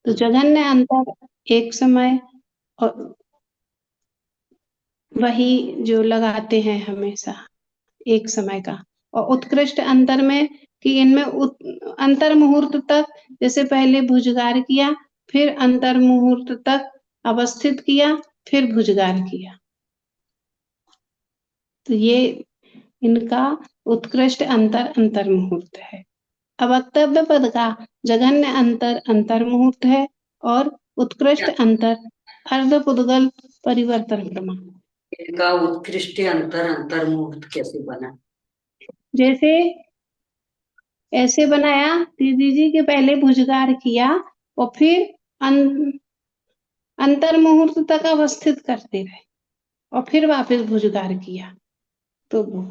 A: तो जघन्य अंतर एक समय, और वही जो लगाते हैं हमेशा एक समय का, और उत्कृष्ट अंतर में कि इनमें अंतर मुहूर्त तक, जैसे पहले भुजगार किया, फिर अंतर मुहूर्त तक अवस्थित किया, फिर भुजगार किया। तो ये इनका उत्कृष्ट अंतर अंतर मुहूर्त है। अब वक्तव्य पद का जघन्य अंतर अंतर मुहूर्त है और उत्कृष्ट अंतर अर्धपुद्गल परिवर्तन प्रमाण।
B: इनका उत्कृष्ट अंतर अंतर मुहूर्त कैसे बना?
A: जैसे ऐसे बनाया, दीदी जी के पहले भुजगार किया और फिर अं, अंतर मुहूर्त तक अवस्थित करते रहे और फिर वापस भुजगार किया। तो वो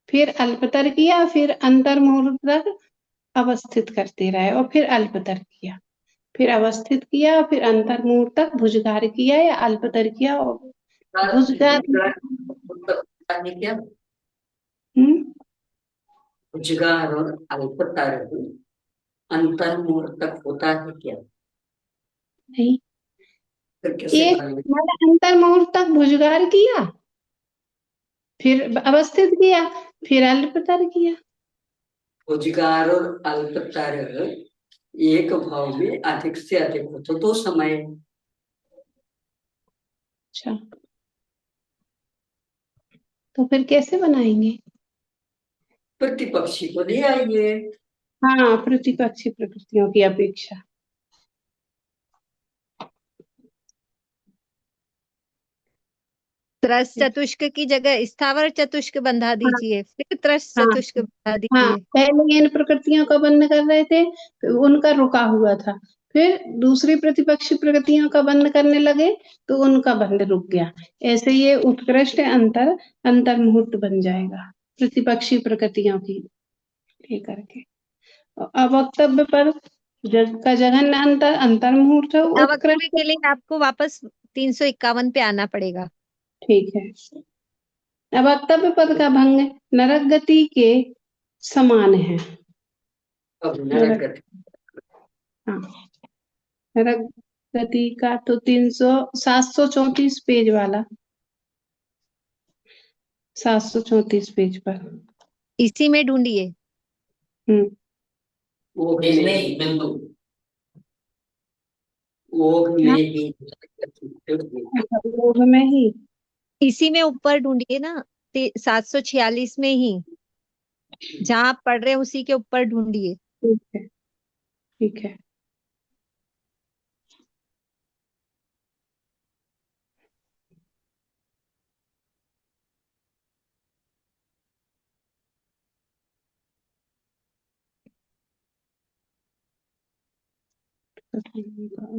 A: फिर अल्पतर किया, फिर अंतर मुहूर्त तक अवस्थित करते रहे और फिर अल्पतर किया, फिर अवस्थित किया, फिर अंतर मुहूर्त तक भुजगार किया या अल्पतर किया और भुजगार।
B: मतलब होता है क्या?
A: हम्म,
B: भुजगार और अल्पतर अंतर मुहूर्त तक होता है क्या?
A: नहीं,
B: फिर कैसे
A: एक
B: बनेगा?
A: मैंने अंतर मुहूर्त तक भुजगार किया, फिर अवस्थित किया, फिर अल्पतर किया।
B: भुजगार और अल्पतर एक भाव में अधिक से अधिक हो तो 2 समय।
A: अच्छा, तो फिर कैसे बनाएंगे?
B: प्रतिपक्षी को ले आइए।
A: हाँ, प्रतिपक्षी प्रकृतियों की अपेक्षा।
C: त्रस चतुष्क की जगह स्थावर चतुष्क बंधा
A: हाँ
C: दीजिए, फिर त्रस
A: हाँ
C: चतुष्क बंधा
A: हाँ,
C: दीजिए।
A: पहले इन प्रकृतियों का बंद कर रहे थे, फिर उनका रुका हुआ था, फिर दूसरी प्रतिपक्षी प्रकृतियों का बंद करने लगे तो उनका बंद रुक गया। ऐसे ये उत्कृष्ट अंतर मुहूर्त बन जाएगा प्रतिपक्षी प्रकृतियों की लेकर के। और अवक्तव्य पर जग का जघन्य अंतर मुहूर्त है
C: अवक्तव्य
A: उत्कृष्ट।
C: के लिए आपको वापस 351 पे आना पड़ेगा।
A: ठीक है। अवक्तव्य पद का भंग नरक गति के समान है।
B: अब नरक
A: नरक,
B: गति।
A: हाँ, नरक गति का तो 734 पेज वाला, 734 पेज पर।
C: इसी में ढूंढिए।
A: हम्म,
B: वो भी नहीं बिंदु, वो में
A: हाँ,
B: ही नरक गति।
A: अच्छा, योग में ही।
C: इसी में ऊपर ढूंढिए ना, 746 में ही, जहां आप पढ़ रहे हैं उसी के ऊपर ढूंढिए।
A: ठीक है, ठीक है।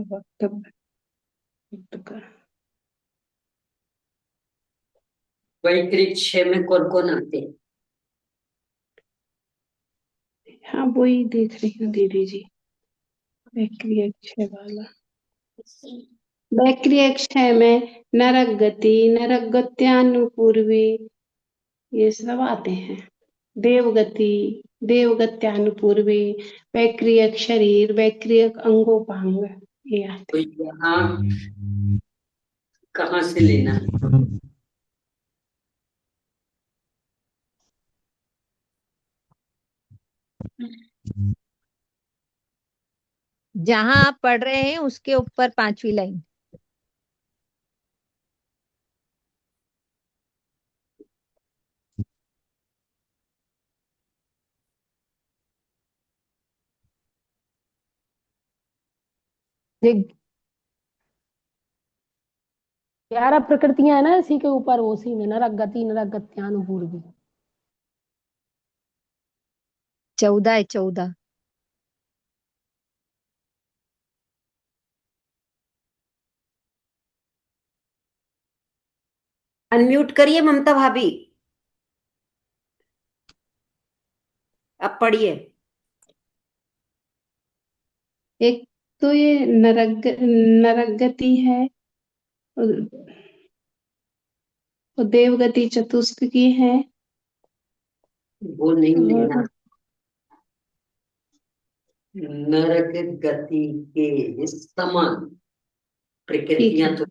A: वक्तव्य पद का,
B: वैकृत 6 में कौन कौन आते हैं?
A: हाँ वही देख रही हूँ दीदी जी। वैक्रिय क्षय वाला, वैक्रिय क्षय में नरक गति, नरक गत्यानुपूर्वी, ये सब आते हैं। देवगति, देवगत्यानुपूर्वी, वैक्रियक शरीर, वैक्रियक अंगोपांग, ये
B: तो
A: आते
B: यहाँ कहाँ से लेना है?
C: जहां आप पढ़ रहे हैं उसके ऊपर 5वीं लाइन।
E: ये 11 प्रकृतियां है ना, इसी के ऊपर उसी में नरक गति, नरक गत्यानुपूर्वी।
C: 14 है, 14।
D: अनम्यूट करिए ममता भाभी, अब पढ़िए।
A: एक तो ये नरक गति है, और देवगति चतुष्क की है,
B: वो नहीं लेना।
A: और
B: नरक गति के समान
A: ठीक
B: प्रकृतियां
A: है,
B: तो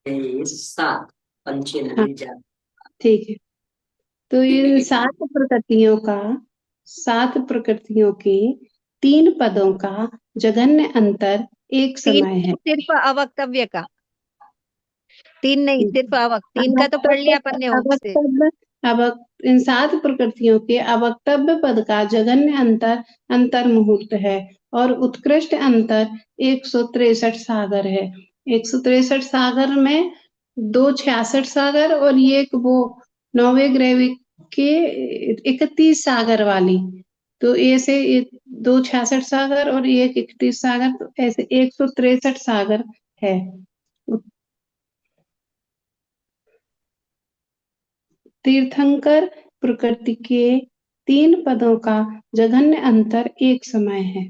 B: है, 7 पंचे
A: हाँ
B: नहीं जा।
A: ठीक है। तो ये 7 प्रकृतियों के 3 पदों का जघन्य अंतर एक
C: 3
A: समय है।
C: सिर्फ अवक्तव्य का, 3 नहीं, सिर्फ तीन का तो पढ़
A: अवक्तव्य
C: लिया अपन ने ओक से।
A: अवक्तव्य इन 7 प्रकृतियों के अवक्तव्य पद का जघन्य अंतर मुहूर्त है, और उत्कृष्ट अंतर 163 सागर है। 163 सागर में 2 66 सागर और एक वो 9वें ग्रह के 31 सागर वाली, तो ऐसे दो 66 सागर और एक 31 सागर, तो ऐसे 163 सागर है। तीर्थंकर प्रकृति के 3 पदों का जघन्य अंतर एक समय है।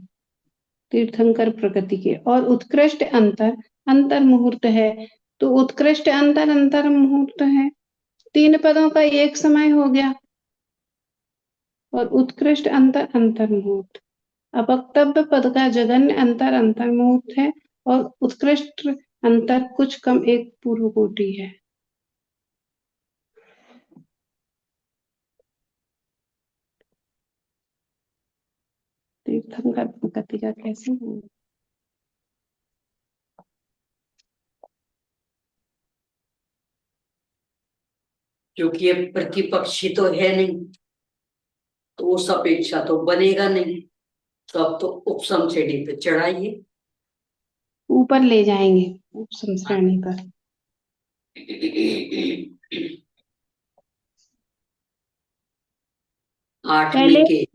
A: तीर्थंकर प्रकृति के और उत्कृष्ट अंतर मुहूर्त है। तो उत्कृष्ट अंतर मुहूर्त है, 3 पदों का एक समय हो गया। और उत्कृष्ट अंतर मुहूर्त, अब वक्तव्य पद का जघन्य अंतर मुहूर्त है और उत्कृष्ट अंतर कुछ कम एक पूर्व कोटि है। तीर्थंकर प्रकृति का कैसे है?
B: क्योंकि ये प्रतिपक्षी तो है नहीं, तो उस अपेक्षा तो बनेगा नहीं, तो अब तो उपसम श्रेणी पे चढ़ाइए,
A: ऊपर ले जाएंगे उपसम श्रेणी पर।
B: आठवीं के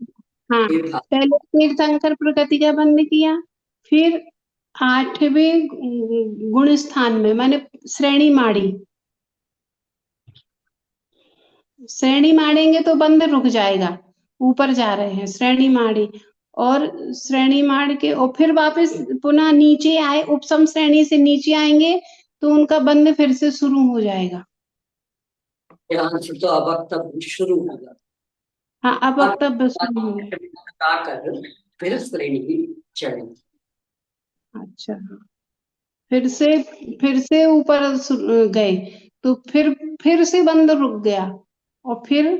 A: हाँ,
B: भाग।
A: पहले तीर्थंकर प्रकृति का बंद किया, फिर 8वें गुण स्थान में मैंने श्रेणी माड़ी। श्रेणी मारेंगे तो बंद रुक जाएगा, ऊपर जा रहे हैं, श्रेणी माड़ी और श्रेणी मार के और फिर वापस पुनः नीचे आए, उपसम श्रेणी से नीचे आएंगे तो उनका बंद फिर से शुरू हो जाएगा।
B: यहाँ से तो अब तब शुरू होगा।
A: हाँ, अब
B: अब
A: वक्तव्य शुरू हो गया।
B: हटाकर फिर श्रेणी चढ़े।
A: अच्छा, फिर से ऊपर गए तो फिर से बंद रुक गया और फिर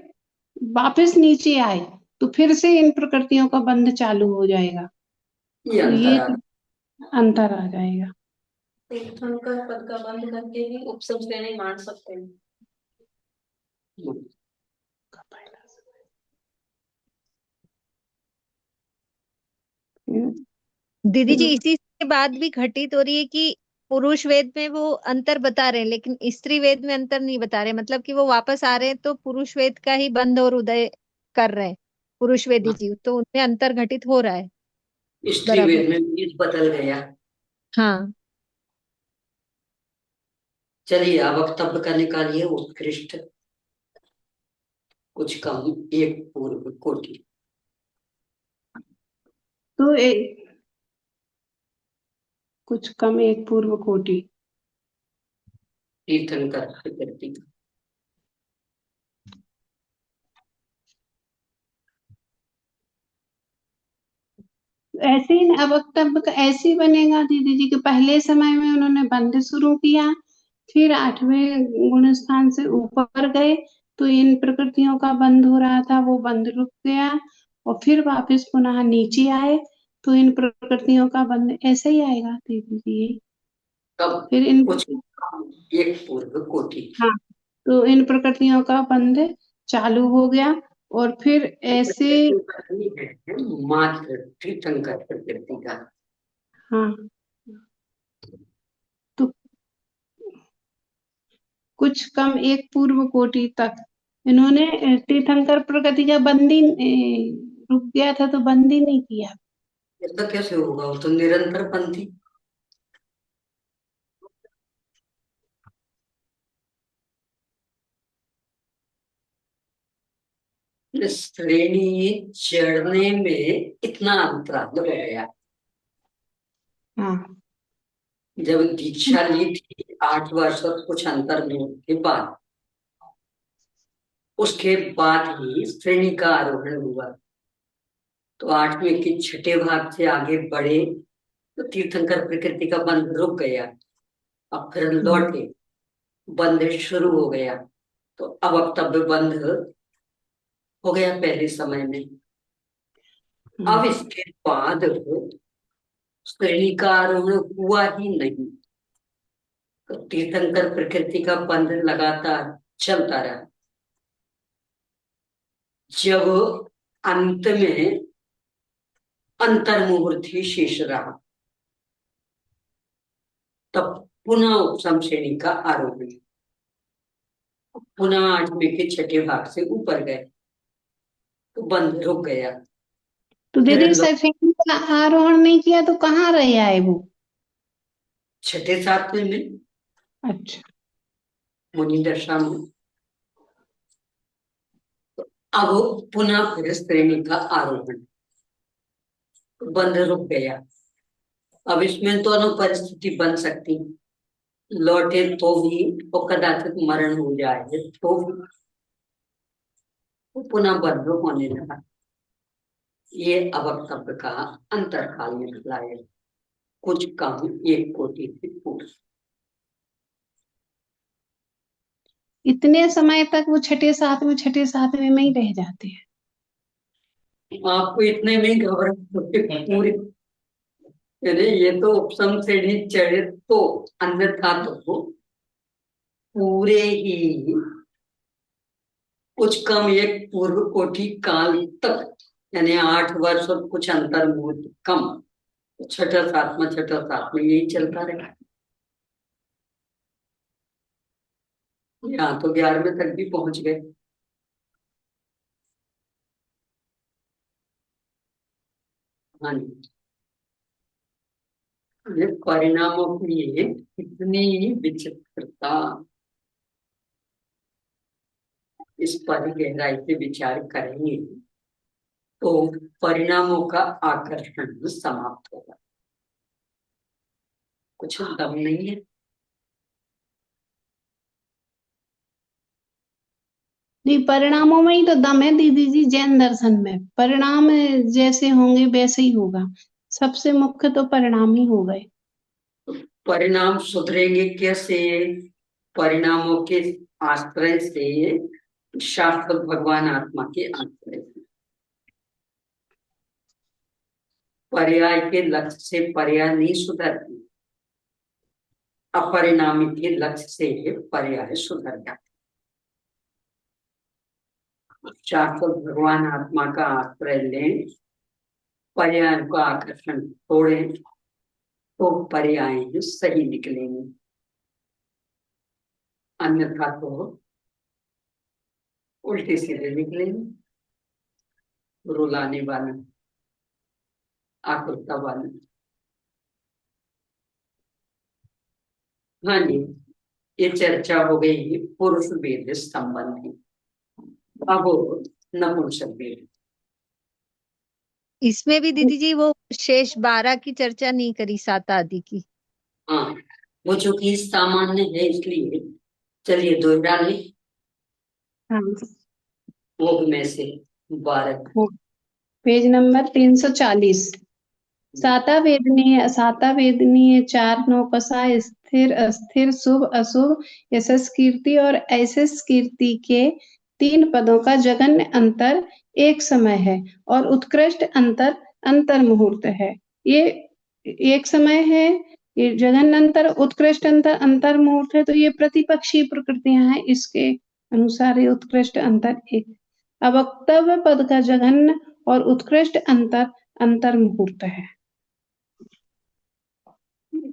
A: वापस नीचे आए तो फिर से इन प्रकृतियों का बंद चालू हो जाएगा।
B: ये
A: तो ये
B: अंतर
A: अंतर आ जाएगा।
F: तीर्थंकर पद का बंद करके ही उपसम श्रेणी मान सकते हैं।
C: दीदी जी, इसी के बाद भी घटित हो रही है कि पुरुष वेद में वो अंतर बता रहे हैं लेकिन स्त्री वेद में अंतर नहीं बता रहे, मतलब कि वो वापस आ रहे हैं तो पुरुष वेद का ही बंद और उदय कर रहे हैं पुरुष वेदी जी, तो उनमें अंतर घटित हो रहा है
B: स्त्री
C: बराबर।
B: वेद में बीज बदल गया।
C: हाँ,
B: चलिए अब वक्तव्य का निकालिए। उत्कृष्ट कुछ कम एक पूर्व कोटि।
A: तो कुछ कम एक पूर्व कोटि।
B: तीर्थंकर प्रकृति
A: ऐसे ही अब वक्तव्य का ऐसे ही बनेगा दीदी जी के पहले समय में उन्होंने बंद शुरू किया, फिर 8वें गुण स्थान से ऊपर गए तो इन प्रकृतियों का बंद हो रहा था, वो बंद रुक गया और फिर वापस पुनः नीचे आए तो इन प्रकृतियों का बंद ऐसे ही आएगा दीदी जी।
B: कब
A: फिर इन
B: कुछ कम एक पूर्व कोटि।
A: हाँ, तो इन प्रकृतियों का बंद चालू हो गया और फिर ऐसे
B: मात्र तीर्थंकर प्रकृति का।
A: हाँ, तो कुछ कम एक पूर्व कोटि तक इन्होंने तीर्थंकर प्रकृति का बंदी रुक गया था तो बंदी नहीं किया।
B: ऐसा कैसे होगा, वो तो निरंतर पंथी। श्रेणी चढ़ने में इतना अंतराल हो गया।
A: हाँ,
B: जब दीक्षा ली थी 8 वर्ष और कुछ अंतर के बाद, उसके बाद ही श्रेणी का आरोहण हुआ। तो 8वें के छठे भाग से आगे बढ़े तो तीर्थंकर प्रकृति का बंध रुक गया, अब फिर लौटे, बंध शुरू हो गया। तो अब वक्तव्य बंध हो गया पहले समय में। अब इसके बाद श्रेणी का आरोहण हुआ ही नहीं, तो तीर्थंकर प्रकृति का बंध लगातार चलता रहा। जब अंत में अंतर्मुहूर्त ही शेष रहा, तब पुनः उपसम श्रेणी का आरोहण, पुनः 8वें के छठे भाग से ऊपर गए तो बंध रुक गया।
A: तो दीदी
B: फिर
A: सफेद का आरोहण नहीं किया तो कहाँ रह आए वो?
B: छठे सातवें में,
A: अच्छा।
B: मुनि दशा में। अब पुनः फिर श्रेणी का आरोहण, बंध रुक गया। अब इसमें दोनों परिस्थिति बन सकती, लौटे तो भी और कदाचित मरण हो जाए तो भी वो पुनः बंध होने लगा। ये अवक्तव्य का अंतरकाल निकला है, कुछ कम 1 कोटि से पूर्व।
A: इतने समय तक वो छठे सातवें में ही रह जाते हैं।
B: आपको इतने में ही घबराहट पूरी, यानी ये तो उपसम श्रेणी चढ़े तो, अन्यथा तो पूरे ही कुछ कम 1 पूर्व कोटि काल तक, यानी 8 वर्ष और कुछ अंतर्मुहूर्त कम, छठा सातवां यही चलता रहा। यहाँ तो 11वें तक भी पहुंच गए। हाँ जी, ये परिणामों की ये कितनी विचित्रता, इस पर गहराई से विचार करेंगे तो परिणामों का आकर्षण समाप्त होगा। कुछ दम नहीं है।
A: जी, परिणामों में ही तो दम है दीदी जी। जैन दर्शन में परिणाम जैसे होंगे वैसे ही होगा, सबसे मुख्य तो परिणाम ही हो गए।
B: परिणाम सुधरेंगे कैसे? परिणामों के आश्रय से, शाश्वत भगवान आत्मा के आश्रय से। पर्याय के लक्ष्य से पर्याय नहीं सुधरती, अपरिणामी के लक्ष्य से पर्याय सुधर जाते। शाश्वत भगवान आत्मा का आश्रय लें, पर्याय का आकर्षण छोड़ें तो पर्याय सही निकलेंगे, अन्यथा तो उल्टे सीधे निकलेंगे, रुलाने वाले, आकुलता वाले। हाँ जी, ये चर्चा हो गई पुरुष वेद संबंधी। अब नपुंसक वेद।
C: इसमें भी दीदी जी वो शेष 12 की चर्चा नहीं करी, 7 आदि की।
B: हाँ, वो चूंकि सामान्य है इसलिए चलिए दोहरा लें।
A: हाँ,
B: वो में से 12
A: पेज नंबर 340। साता वेदनीय 4 9 कसा, स्थिर अस्थिर, शुभ अशुभ, यशस कीर्ति और ऐशस कीर्ति के 3 पदों का जघन्य अंतर एक समय है और उत्कृष्ट अंतर अंतर मुहूर्त है। ये एक समय है, ये जघन्य अंतर, उत्कृष्ट अंतर अंतर मुहूर्त है, तो ये प्रतिपक्षी प्रकृतियां हैं। इसके अनुसार ये उत्कृष्ट अंतर एक, अवक्तव्य पद का जघन्य और उत्कृष्ट अंतर अंतर मुहूर्त है।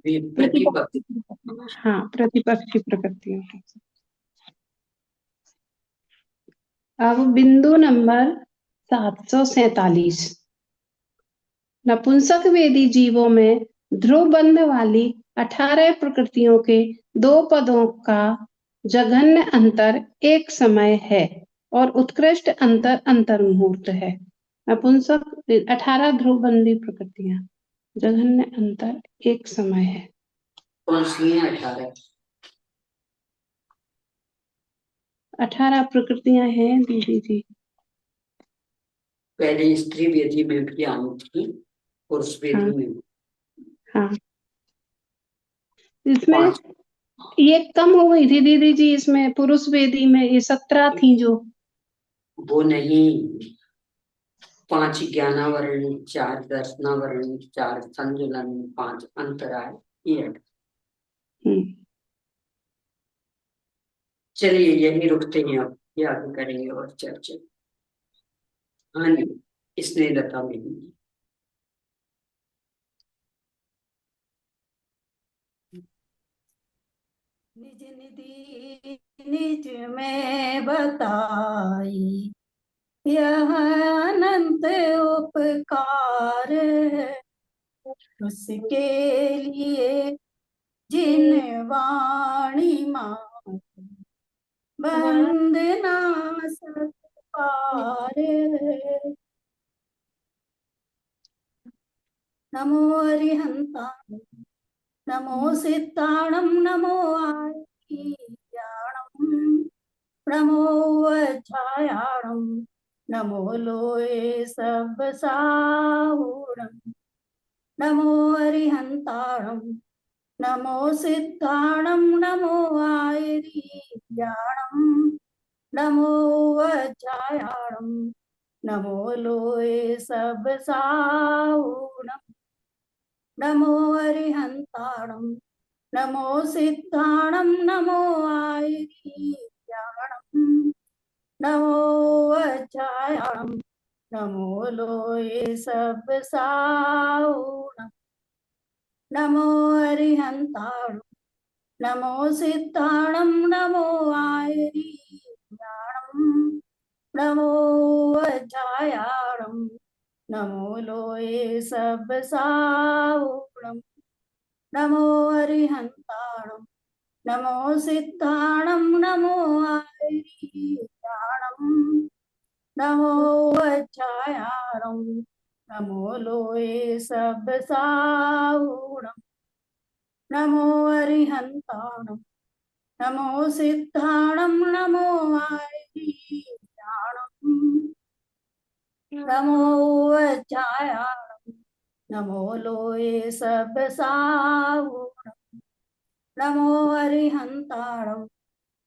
B: प्रतिपक्ष।
A: हाँ, प्रतिपक्षी प्रकृतियों है। अब बिंदु नंबर 747। नपुंसक वेदी जीवों में ध्रुव बंध वाली 18 प्रकृतियों के 2 पदों का जघन्य अंतर एक समय है और उत्कृष्ट अंतर अंतर मुहूर्त है। नपुंसक 18 ध्रुव बंदी प्रकृतियां, जघन्य अंतर एक समय है।
B: कौन सी है? 18।
A: 18 प्रकृतियां हैं दीदी जी।
B: पहले स्त्री वेदी में भी आनी थी, पुरुष वेदी
A: हाँ,
B: में भी।
A: हाँ, इसमें
B: 5।
A: ये कम हो गई थी दीदी जी। इसमें पुरुष वेदी में ये 17 थी जो।
B: वो नहीं, 5 ज्ञानावरण, 4 दर्शनावरण, 4 संजुलन, 5 अंतराय, ये 8।
A: हम्म,
B: चलिए यही रुकते हैं, अब ये आगे करेंगे और चर्चा। हाँ जी, इसने लता में
G: निज निधि निज में बताई, यह अनंत अनंत उपकार है उसके लिए जिन वाणी माँ वंदना सत्कार है। नमो अरिहंताणं नमो सिद्धाणं नमो आर्याणं नमो वज्रायाणं नमो लोये सब साहुणं नमो अरिहंताणं नमो सिद्धाणं नमो आर्याणं नमो वज्रायाणं नमो लोये सब साहुणं नमो अरिहंताणं नमो सिद्धाणं नमो आर्याणं नमो वज्रायाणं नमो लोये सब साहुणं नमो अरिहंताणं नमो सिद्धाणं नमो आर्याणं नमो वज्रायाणं नमो लोये सब साहुणं नमो अरिहंताणं नमो सिद्धाणं नमो आर्याणं नमो वज्रायाणं नमो लोये सब साहुणं नमो अरिहंताणं नमो सिद्धाणं नमो आर्याणं नमो वज्रायाणं नमो लोये सब साहुणं नमो अरिहंताणं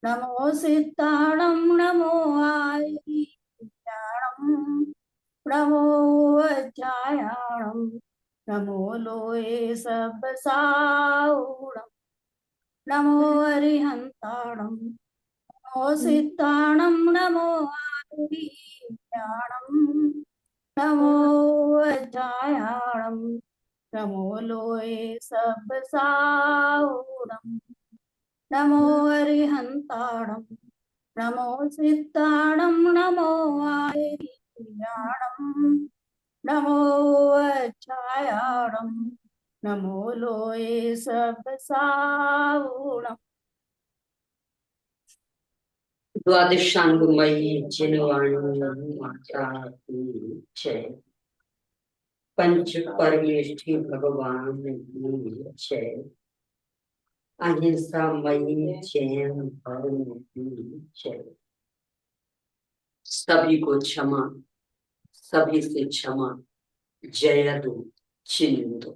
G: नमो सिद्धाणं नमो आर्याणं नमो वज्रायाणं नमो लोये सब साहुणं नमो अरिहंताणं नमो सिद्धाणं नमो आर्याणं नमो वज्रायाणं नमो लोये सब साहुणं नमो अरिहंताणं नमो सिद्धाणं नमो आर्याणं नमो वज्रायाणं नमो लोये सब साहुणं
B: द्वादशांगमयी जिनवाणी माता की जय। पंच परमेष्ठी भगवान की जय। अहिंसामयी जैन धर्म की जय। सभी को क्षमा, सभी से क्षमा, जय दो, चिन्ह दो।